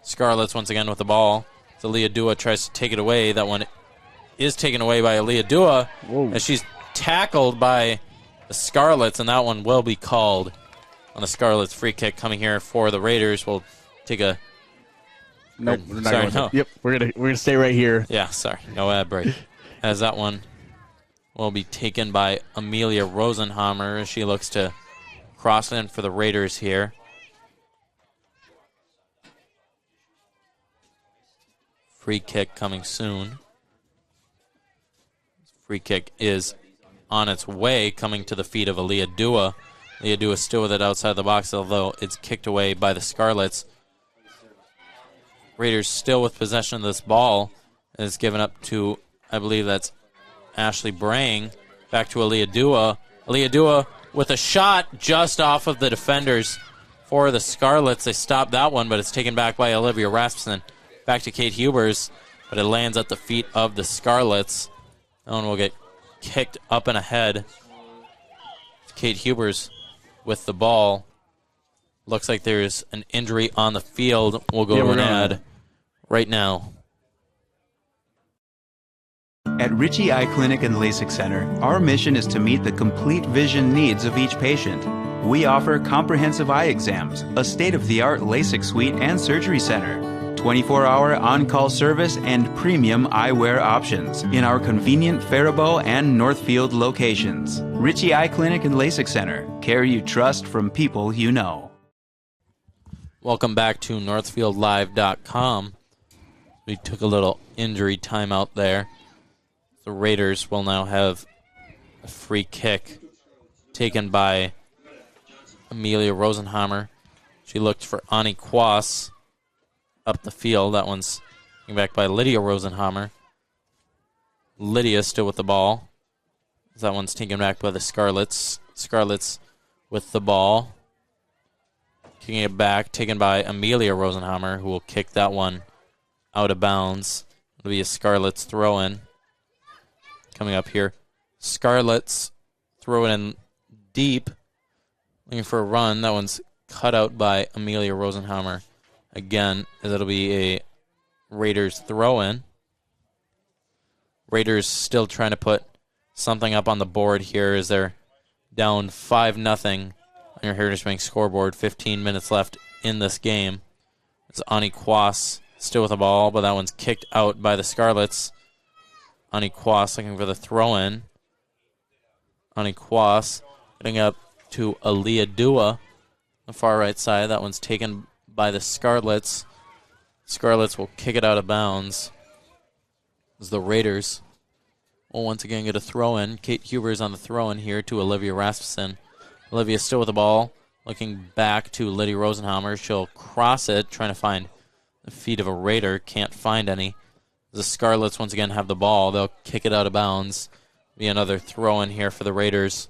Speaker 1: Scarlets once again with the ball. So Aaliyah Dua tries to take it away. That one is taken away by Aaliyah Dua as she's tackled by the Scarlets, and that one will be called on the Scarlets. Free kick coming here for the Raiders. We'll take a...
Speaker 2: Nope, we're not going to. Yep, we're gonna stay right here.
Speaker 1: Yeah, sorry, no ad break. As that one will be taken by Amelia Rosenhammer as she looks to cross in for the Raiders here. Free kick coming soon. Free kick is on its way, coming to the feet of Aaliyah Dua. Aaliyah Dua still with it outside the box, although it's kicked away by the Scarlets. Raiders still with possession of this ball. It's given up to, I believe that's Ashley Brang. Back to Aaliyah Dua. Aaliyah Dua with a shot just off of the defenders for the Scarlets. They stopped that one, but it's taken back by Olivia Rasmussen. Back to Kate Hubers, but it lands at the feet of the Scarlets. That one will get kicked up and ahead. Kate Hubers with the ball. Looks like there's an injury on the field. We'll go to an ad right now.
Speaker 5: At Ritchie Eye Clinic and LASIK Center, our mission is to meet the complete vision needs of each patient. We offer comprehensive eye exams, a state-of-the-art LASIK suite and surgery center, 24-hour on-call service, and premium eyewear options in our convenient Faribault and Northfield locations. Ritchie Eye Clinic and LASIK Center. Care you trust from people you know.
Speaker 1: Welcome back to NorthfieldLive.com. We took a little injury timeout there. The Raiders will now have a free kick taken by Amelia Rosenhammer. She looked for Ani Kwas up the field. That one's taken back by Lydia Rosenhammer. Lydia still with the ball. That one's taken back by the Scarlets. Scarlets with the ball. Kicking it back, taken by Amelia Rosenhammer, who will kick that one out of bounds. It'll be a Scarlets throw in. Coming up here. Scarlets throw it in deep. Looking for a run. That one's cut out by Amelia Rosenhammer. Again, it'll be a Raiders throw in. Raiders still trying to put something up on the board here as they're down 5-0 on your Heritage Bank scoreboard. 15 minutes left in this game. It's Ani Kwas still with the ball, but that one's kicked out by the Scarlets. Ani Kwas looking for the throw-in. Ani Kwas getting up to Aaliyah Dua, the far right side. That one's taken by the Scarlets. Scarlets will kick it out of bounds as the Raiders will once again get a throw-in. Kate Huber is on the throw-in here to Olivia Rasmussen. Olivia still with the ball, looking back to Liddy Rosenhammer. She'll cross it, trying to find the feet of a Raider. Can't find any. The Scarlets once again have the ball. They'll kick it out of bounds. Be another throw-in here for the Raiders.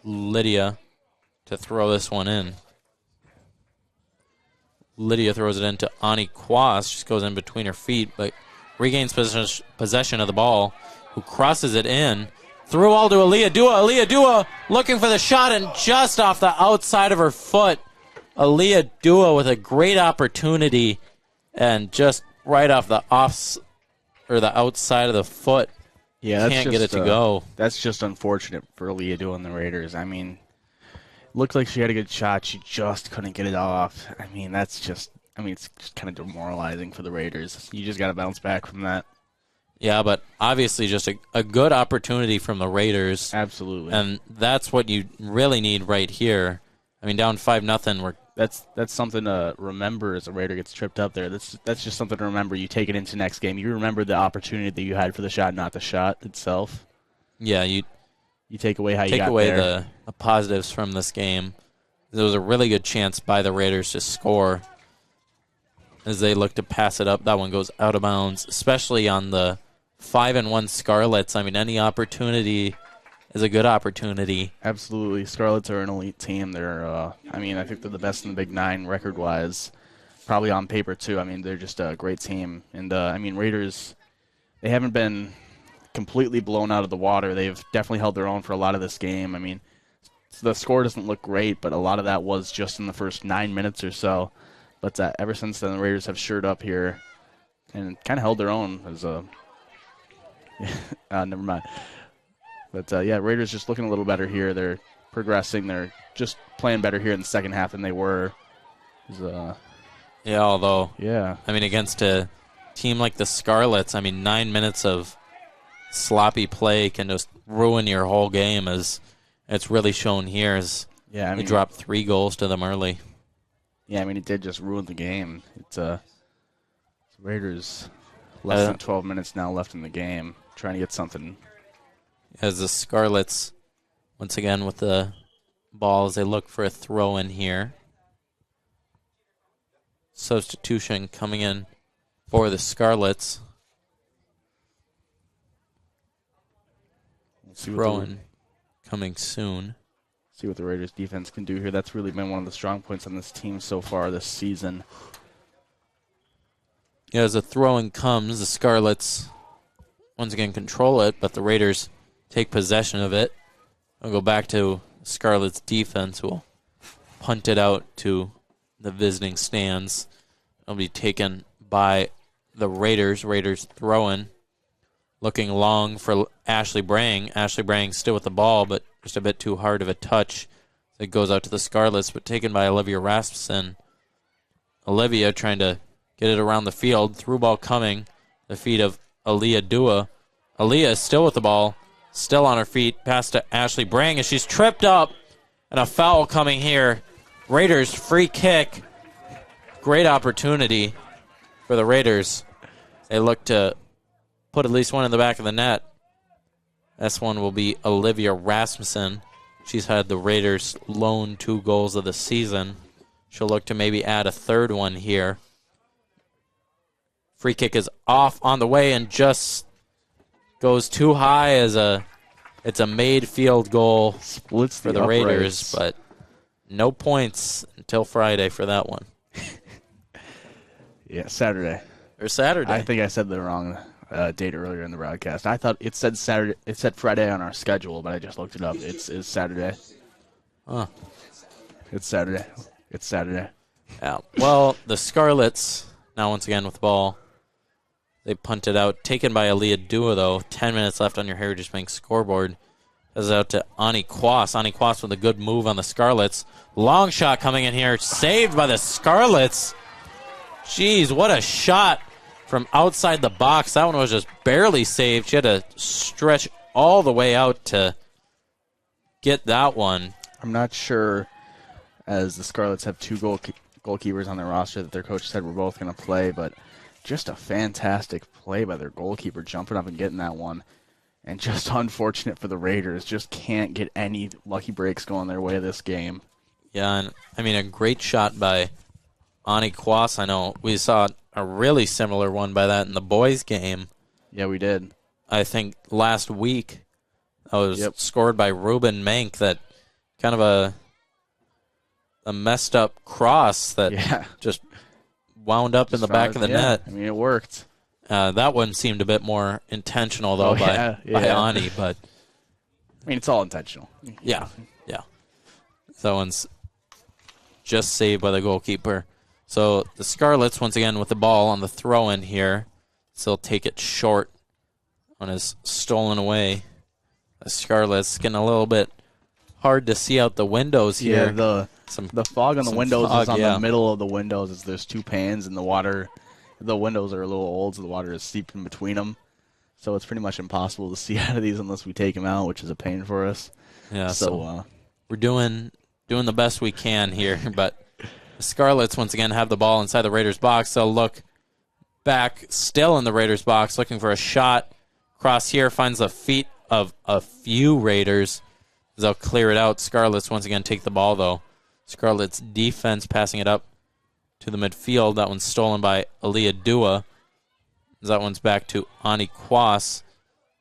Speaker 1: Lydia to throw this one in. Lydia throws it into Ani Kwas. Just goes in between her feet, but regains possession of the ball, who crosses it in. Through all to Aaliyah Dua. Aaliyah Dua looking for the shot, and just off the outside of her foot. Aaliyah Dua with a great opportunity, and just right off the outside of the foot.
Speaker 2: Yeah, that's
Speaker 1: can't get it to go.
Speaker 2: That's just unfortunate for Aaliyah Dua and the Raiders. I mean, looked like she had a good shot. She just couldn't get it off. I mean, it's just kind of demoralizing for the Raiders. You just got to bounce back from that.
Speaker 1: Yeah, but obviously just a good opportunity from the Raiders.
Speaker 2: Absolutely.
Speaker 1: And that's what you really need right here. I mean, down 5-0.
Speaker 2: That's something to remember as a Raider gets tripped up there. That's just something to remember. You take it into next game. You remember the opportunity that you had for the shot, not the shot itself.
Speaker 1: Yeah, you
Speaker 2: take away how you got
Speaker 1: take away
Speaker 2: there.
Speaker 1: the positives from this game. There was a really good chance by the Raiders to score as they look to pass it up. That one goes out of bounds, especially on the 5-1 Scarlets. I mean, any opportunity is a good opportunity.
Speaker 2: Absolutely. Scarlets are an elite team. They're, I think they're the best in the Big Nine record-wise. Probably on paper, too. I mean, they're just a great team. And, Raiders, they haven't been completely blown out of the water. They've definitely held their own for a lot of this game. I mean, the score doesn't look great, but a lot of that was just in the first 9 minutes or so. But ever since then, the Raiders have shored up here and kind of held their own as a... never mind. But, Raiders just looking a little better here. They're progressing. They're just playing better here in the second half than they were.
Speaker 1: Although,
Speaker 2: yeah,
Speaker 1: I mean, against a team like the Scarlets, 9 minutes of sloppy play can just ruin your whole game, as it's really shown here. As they dropped 3 goals to them early.
Speaker 2: Yeah, it did just ruin the game. It's Raiders less than 12 minutes now left in the game, trying to get something.
Speaker 1: As the Scarlets, once again with the ball, as they look for a throw in here. Substitution coming in for the Scarlets. Throw in coming soon.
Speaker 2: See what the Raiders defense can do here. That's really been one of the strong points on this team so far this season.
Speaker 1: Yeah, as the throw-in comes, the Scarlets once again control it, but the Raiders take possession of it. I'll go back to Scarlet's defense, who will punt it out to the visiting stands. It'll be taken by the Raiders. Raiders throw-in. Looking long for Ashley Brang. Ashley Brang still with the ball, but just a bit too hard of a touch. It goes out to the Scarlets, but taken by Olivia Rasmussen. Olivia trying to get it around the field. Through ball coming. The feet of Aaliyah Dua. Aaliyah still with the ball. Still on her feet. Pass to Ashley Brang as she's tripped up. And a foul coming here. Raiders free kick. Great opportunity for the Raiders. They look to put at least one in the back of the net. This one will be Olivia Rasmussen. She's had the Raiders' lone 2 goals of the season. She'll look to maybe add a third one here. Free kick is off on the way and just goes too high as it's a made field goal.
Speaker 2: Splits
Speaker 1: for the Raiders, but no points until Friday for that one.
Speaker 2: Yeah, Saturday.
Speaker 1: or Saturday?
Speaker 2: I think I said the wrong date earlier in the broadcast. I thought it said Saturday. It said Friday on our schedule, but I just looked it up. It's Saturday.
Speaker 1: Huh.
Speaker 2: It's Saturday. It's Saturday.
Speaker 1: Yeah. Well, the Scarlets now once again with the ball. They punted out, taken by Aaliyah Dua though. 10 minutes left on your Heritage Bank scoreboard. Goes out to Ani Kwas. Ani Kwas with a good move on the Scarlets. Long shot coming in here, saved by the Scarlets. Jeez, what a shot from outside the box. That one was just barely saved. She had to stretch all the way out to get that one.
Speaker 2: I'm not sure, as the Scarlets have two goalkeepers on their roster that their coach said we're both going to play, but just a fantastic play by their goalkeeper, jumping up and getting that one. And just unfortunate for the Raiders. Just can't get any lucky breaks going their way this game.
Speaker 1: Yeah, and I mean, a great shot by Ani Kwas. I know we saw a really similar one by that in the boys' game.
Speaker 2: Yeah, we did.
Speaker 1: I think last week that was scored by Ruben Mank. That kind of a messed up cross that just wound up in the back of the net.
Speaker 2: I mean, it worked.
Speaker 1: That one seemed a bit more intentional, though, by Ani. But
Speaker 2: I mean, it's all intentional.
Speaker 1: Yeah. That one's just saved by the goalkeeper. So the Scarlets, once again, with the ball on the throw-in here. Still take it short. One is stolen away. The Scarlets getting a little bit hard to see out the windows here.
Speaker 2: Yeah, the fog on the windows is on the middle of the windows. As there's two pans and the water. The windows are a little old, so the water is seeped in between them. So it's pretty much impossible to see out of these unless we take them out, which is a pain for us.
Speaker 1: Yeah, so we're doing the best we can here. But the Scarlets, once again, have the ball inside the Raiders' box. They'll look back, still in the Raiders' box, looking for a shot. Cross here, finds the feet of a few Raiders. They'll clear it out. Scarlets, once again, take the ball, though. Scarlets' defense passing it up to the midfield. That one's stolen by Aaliyah Dua. That one's back to Ani Kwas.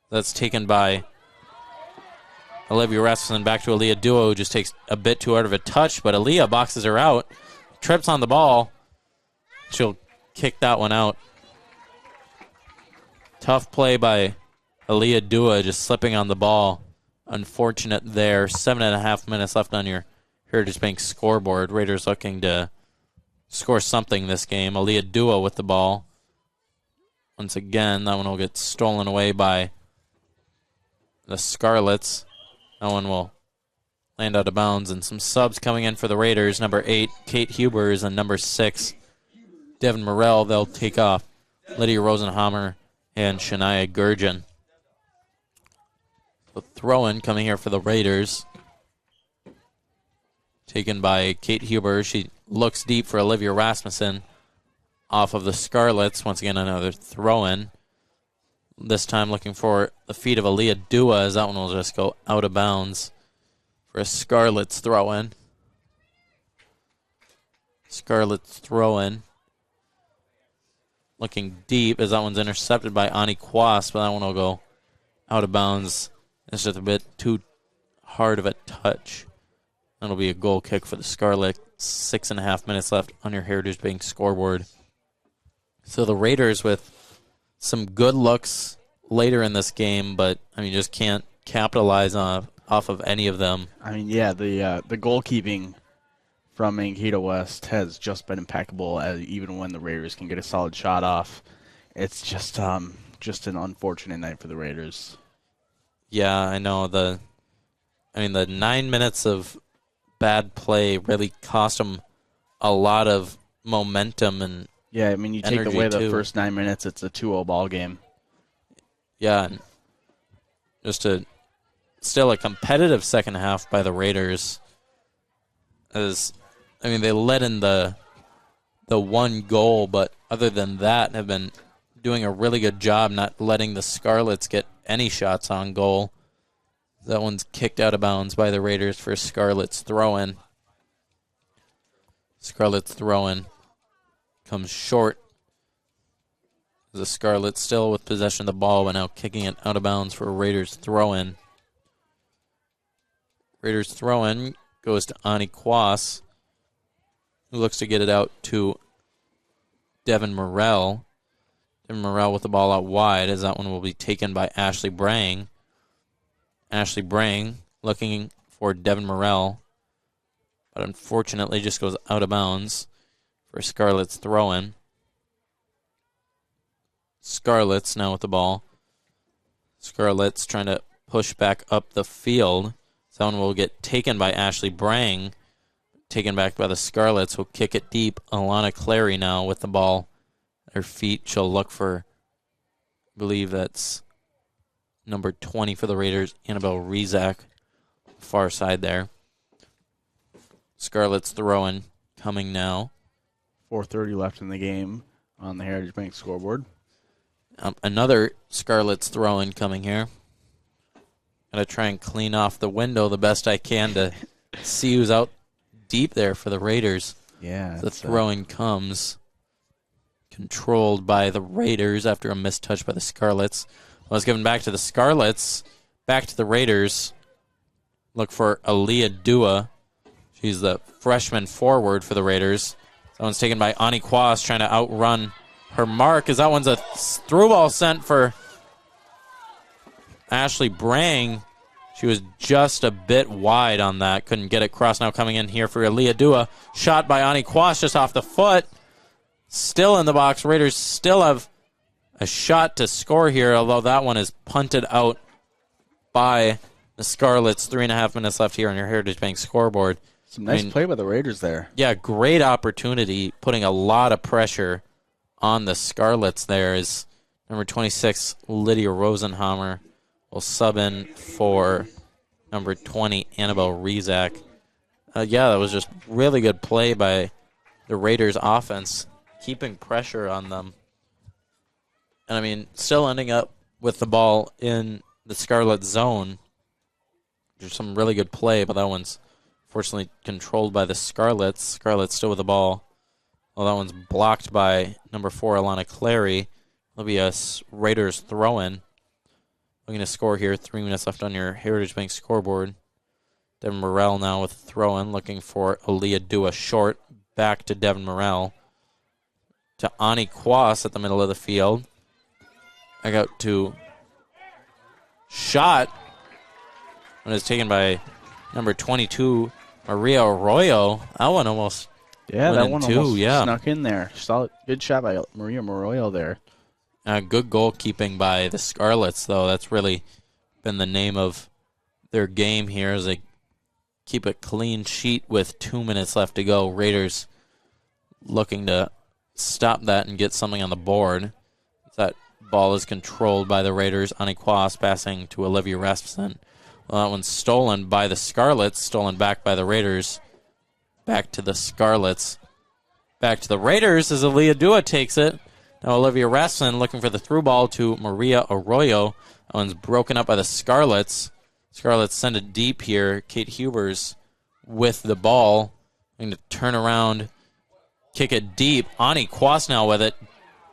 Speaker 1: That's taken by Olivia Rasmussen. Back to Aaliyah Dua, who just takes a bit too hard of a touch, but Aaliyah boxes her out. Trips on the ball. She'll kick that one out. Tough play by Aaliyah Dua, just slipping on the ball. Unfortunate there. 7.5 minutes left on your Heritage Bank scoreboard. Raiders looking to score something this game. Aaliyah Dua with the ball. Once again, that one will get stolen away by the Scarlets. That one will land out of bounds. And some subs coming in for the Raiders. Number 8, Kate Hubers, and number 6, Devin Morrell. They'll take off Lydia Rosenhammer and Shania Gurjan. The throw-in coming here for the Raiders. Taken by Kate Huber. She looks deep for Olivia Rasmussen off of the Scarlets. Once again, another throw-in. This time looking for the feet of Aaliyah Dua, as that one will just go out of bounds for a Scarlets throw-in. Scarlets throw-in. Looking deep as that one's intercepted by Ani Kwas, but that one will go out of bounds. It's just a bit too hard of a touch. That'll be a goal kick for the Scarlets. 6.5 minutes left on your Heritage Bank scoreboard. So the Raiders with some good looks later in this game, but I mean just can't capitalize off of any of them.
Speaker 2: I mean, yeah, the goalkeeping from Mankato West has just been impeccable. Even when the Raiders can get a solid shot off, it's just an unfortunate night for the Raiders.
Speaker 1: Yeah, I know the 9 minutes of bad play really cost them a lot of momentum and
Speaker 2: yeah. I mean, you take away the first 9 minutes, it's a 2-0 ball game.
Speaker 1: Yeah, and just still a competitive second half by the Raiders. They let in the one goal, but other than that, have been doing a really good job not letting the Scarlets get any shots on goal. That one's kicked out of bounds by the Raiders for Scarlets throw-in. Scarlets throw-in comes short. The Scarlets still with possession of the ball, but now kicking it out of bounds for a Raiders throw-in. Raiders throw-in goes to Ani Kwas, who looks to get it out to Devin Morrell. Devin Morrell with the ball out wide, as that one will be taken by Ashley Brang. Ashley Brang looking for Devin Morrell, but unfortunately just goes out of bounds for Scarlett's throw-in. Scarlett's now with the ball. Scarlett's trying to push back up the field. That one will get taken by Ashley Brang. Taken back by the Scarlets. Will kick it deep. Alana Clary now with the ball at her feet. She'll look for, I believe that's number 20 for the Raiders, Annabelle Rezak. Far side there. Scarlets throwing coming now.
Speaker 2: 4:30 left in the game on the Heritage Bank scoreboard.
Speaker 1: Another Scarlets throw-in coming here. Gotta try and clean off the window the best I can to see who's out deep there for the Raiders.
Speaker 2: Yeah.
Speaker 1: The throw-in comes. Controlled by the Raiders after a missed touch by the Scarlets. Well, it's given back to the Scarlets. Back to the Raiders. Look for Aaliyah Dua. She's the freshman forward for the Raiders. That one's taken by Ani Kwas, trying to outrun her mark, as that one's a through ball sent for Ashley Brang. She was just a bit wide on that. Couldn't get it across. Now coming in here for Aaliyah Dua. Shot by Ani Kwas just off the foot. Still in the box. Raiders still have a shot to score here, although that one is punted out by the Scarlets. 3.5 minutes left here on your Heritage Bank scoreboard.
Speaker 2: Some nice play by the Raiders there.
Speaker 1: Yeah, great opportunity, putting a lot of pressure on the Scarlets there, is number 26, Lydia Rosenhammer, will sub in for number 20, Annabelle Rezak. Yeah, that was just really good play by the Raiders offense, keeping pressure on them. And, I mean, still ending up with the ball in the Scarlet zone. There's some really good play, but that one's fortunately controlled by the Scarlets. Scarlets still with the ball. Well, that one's blocked by number 4, Alana Clary. It'll be a Raiders throw-in. Looking to score here. 3 minutes left on your Heritage Bank scoreboard. Devin Morrell now with a throw-in, looking for Aaliyah Dua short. Back to Devin Morrell. To Ani Kwas at the middle of the field. Back out to shot. And it's taken by number 22, Maria Arroyo. That one almost...
Speaker 2: Yeah, that one almost
Speaker 1: yeah.
Speaker 2: snuck in there. Solid, good shot by Maria Moroyo there.
Speaker 1: Good goalkeeping by the Scarlets, though. That's really been the name of their game here, as they keep a clean sheet with 2 minutes left to go. Raiders looking to stop that and get something on the board. That ball is controlled by the Raiders. Ani Kwas passing to Olivia Rasmussen. Well, that one's stolen by the Scarlets, stolen back by the Raiders. Back to the Scarlets. Back to the Raiders as Aaliyah Dua takes it. Now Olivia Rasmussen looking for the through ball to Maria Arroyo. That one's broken up by the Scarlets. Scarlets send it deep here. Kate Hubers with the ball. Going to turn around, kick it deep. Ani Kwas now with it.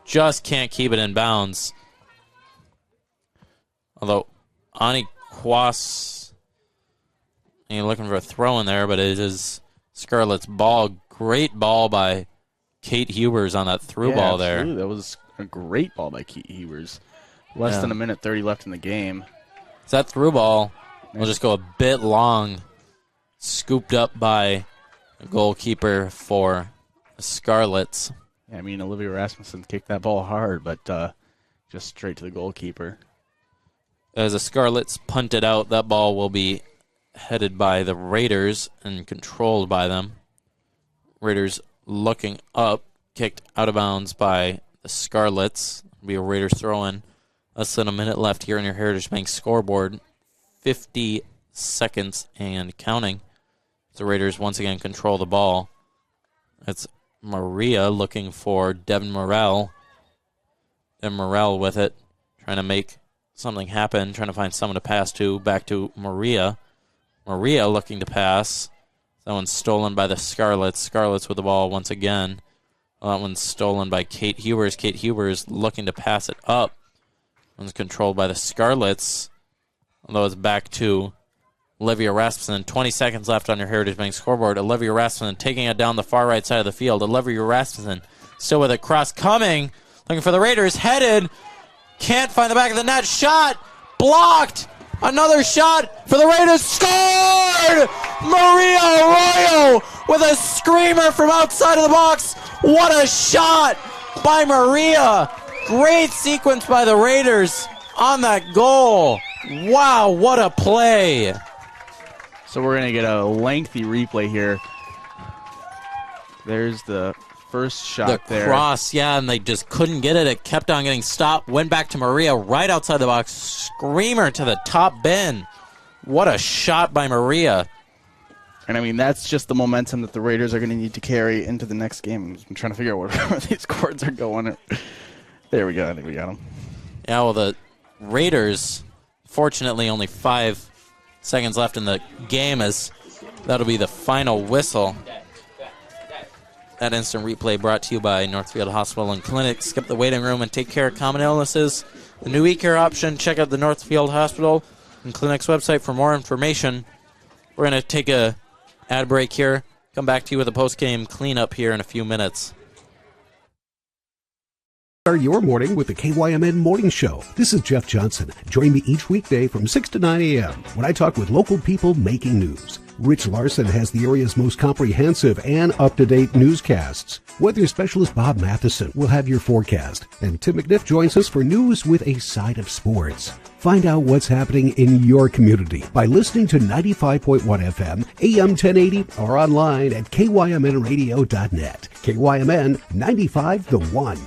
Speaker 1: Just can't keep it in bounds. Although Ani Kwas, you're looking for a throw in there, but it is Scarlet's ball. Great ball by Kate Hubers on that through ball there.
Speaker 2: Absolutely. That was a great ball by Kate Hubers. Less than a minute 30 left in the game.
Speaker 1: So that through ball will just go a bit long, scooped up by the goalkeeper for the Scarlets.
Speaker 2: Yeah, I mean, Olivia Rasmussen kicked that ball hard, but just straight to the goalkeeper.
Speaker 1: As the Scarlets punt it out, that ball will be headed by the Raiders and controlled by them. Raiders looking up, kicked out of bounds by the Scarlets. It'll be a Raiders throw-in. Less than a minute left here on your Heritage Bank scoreboard. 50 seconds and counting. The Raiders once again control the ball. It's Maria looking for Devin Morrell. Devin Morrell with it, trying to make something happen, trying to find someone to pass to. Back to Maria. Maria looking to pass. That one's stolen by the Scarlets. Scarlets with the ball once again. That one's stolen by Kate Hubers. Kate Hubers looking to pass it up. One's controlled by the Scarlets. Although it's back to Olivia Rasmussen. 20 seconds left on your Heritage Bank scoreboard. Olivia Rasmussen taking it down the far right side of the field. Olivia Rasmussen still with it. Cross coming. Looking for the Raiders. Headed. Can't find the back of the net. Shot. Blocked. Another shot for the Raiders. Scored! Maria Arroyo with a screamer from outside of the box. What a shot by Maria. Great sequence by the Raiders on that goal. Wow, what a play.
Speaker 2: So we're going to get a lengthy replay here. There's the first shot there.
Speaker 1: The cross, yeah, and they just couldn't get it. It kept on getting stopped. Went back to Maria right outside the box. Screamer to the top bin. What a shot by Maria.
Speaker 2: And, I mean, that's just the momentum that the Raiders are going to need to carry into the next game. I'm trying to figure out where these cords are going. There we go. I think we got them.
Speaker 1: Yeah, well, the Raiders, fortunately, only 5 seconds left in the game, as that'll be the final whistle. That instant replay brought to you by Northfield Hospital and Clinic. Skip the waiting room and take care of common illnesses. The new e-care option, check out the Northfield Hospital and Clinic's website for more information. We're going to take a ad break here. Come back to you with a post-game cleanup here in a few minutes.
Speaker 22: Start your morning with the KYMN Morning Show. This is Jeff Johnson. Join me each weekday from 6 to 9 a.m. when I talk with local people making news. Rich Larson has the area's most comprehensive and up-to-date newscasts. Weather specialist Bob Matheson will have your forecast, and Tim McNiff joins us for news with a side of sports. Find out what's happening in your community by listening to 95.1 FM, AM 1080, or online at kymnradio.net. KYMN 95 The One.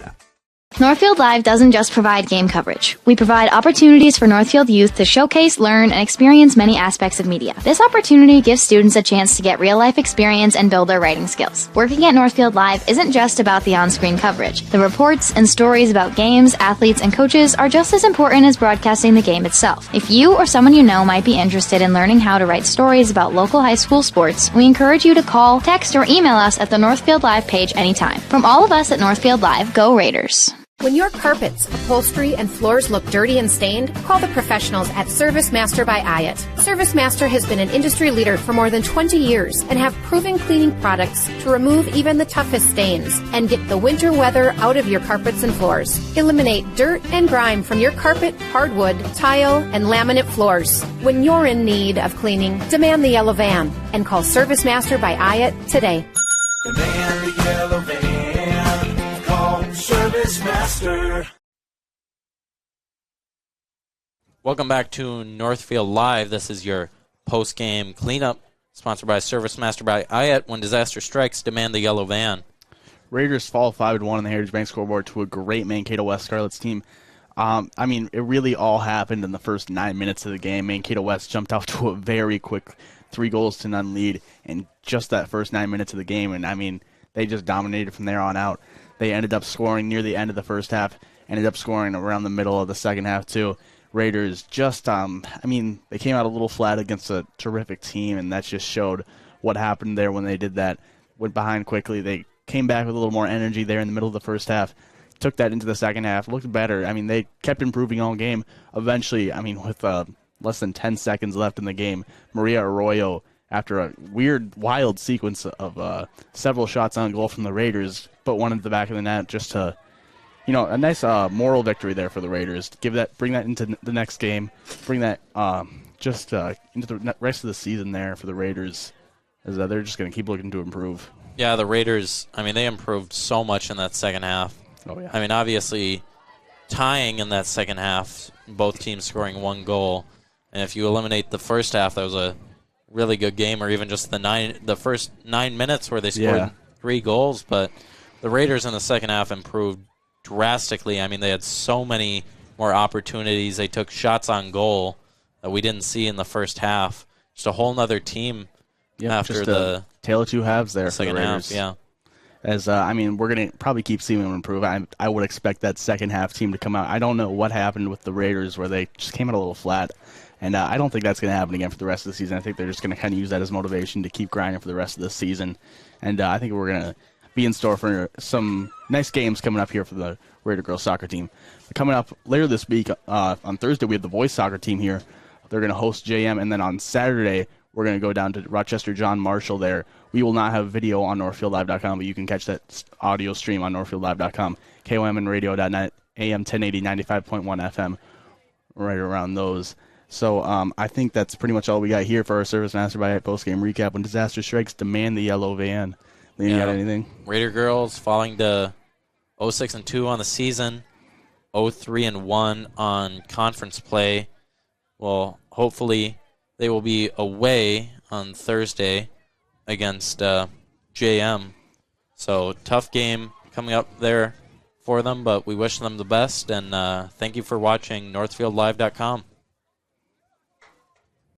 Speaker 16: Northfield Live doesn't just provide game coverage. We provide opportunities for Northfield youth to showcase, learn, and experience many aspects of media. This opportunity gives students a chance to get real-life experience and build their writing skills. Working at Northfield Live isn't just about the on-screen coverage. The reports and stories about games, athletes, and coaches are just as important as broadcasting the game itself. If you or someone you know might be interested in learning how to write stories about local high school sports, we encourage you to call, text, or email us at the Northfield Live page anytime. From all of us at Northfield Live, go Raiders!
Speaker 8: When your carpets, upholstery, and floors look dirty and stained, call the professionals at Service Master by Ayat. Service Master has been an industry leader for more than 20 years and have proven cleaning products to remove even the toughest stains and get the winter weather out of your carpets and floors. Eliminate dirt and grime from your carpet, hardwood, tile, and laminate floors. When you're in need of cleaning, demand the yellow van and call Service Master by Ayat today.
Speaker 9: Demand the yellow van. Service Master.
Speaker 1: Welcome back to Northfield Live. This is your post-game cleanup, sponsored by Service Master by Ayat. When disaster strikes, demand the yellow van.
Speaker 2: Raiders fall 5-1 on the Heritage Bank scoreboard to a great Mankato West Scarlets team. I mean, it really all happened in the first 9 minutes of the game. Mankato West jumped out to a very quick 3-0 lead in just that first 9 minutes of the game, and I mean, they just dominated from there on out. They ended up scoring near the end of the first half, ended up scoring around the middle of the second half too. Raiders just, I mean, they came out a little flat against a terrific team, and that just showed what happened there when they did that. Went behind quickly. They came back with a little more energy there in the middle of the first half, took that into the second half, looked better. I mean, they kept improving all game. Eventually, I mean, with less than 10 seconds left in the game, Maria Arroyo, after a weird, wild sequence of several shots on goal from the Raiders, put one at the back of the net just to, you know, a nice moral victory there for the Raiders. Bring that into the next game, bring that into the rest of the season there for the Raiders, as they're just going to keep looking to improve.
Speaker 1: Yeah, the Raiders, I mean, they improved so much in that second half.
Speaker 2: Oh, yeah.
Speaker 1: I mean, obviously, tying in that second half, both teams scoring 1 goal. And if you eliminate the first half, that was a really good game, or even just the first 9 minutes where they scored 3 goals. But the Raiders in the second half improved drastically. I mean, they had so many more opportunities. They took shots on goal that we didn't see in the first half. Just a whole nother team after the
Speaker 2: tale of two halves there
Speaker 1: second
Speaker 2: for the Raiders.
Speaker 1: half. Yeah.
Speaker 2: As I mean, we're going to probably keep seeing them improve. I would expect that second half team to come out. I don't know what happened with the Raiders where they just came out a little flat. And I don't think that's going to happen again for the rest of the season. I think they're just going to kind of use that as motivation to keep grinding for the rest of the season. And I think we're going to be in store for some nice games coming up here for the Raider girls soccer team. Coming up later this week, on Thursday, we have the boys soccer team here. They're going to host JM. And then on Saturday, we're going to go down to Rochester John Marshall there. We will not have video on NorthfieldLive.com, but you can catch that audio stream on NorthfieldLive.com, KYMNradio.net, AM 1080, 95.1 FM, right around those. So I think that's pretty much all we got here for our Service Master by post-game recap. When disaster strikes, demand the yellow van. Liam, you got anything?
Speaker 1: Raider girls falling to 0-6-2 on the season, 0-3-1 on conference play. Well, hopefully they will be away on Thursday against JM. So tough game coming up there for them, but we wish them the best, and thank you for watching NorthfieldLive.com.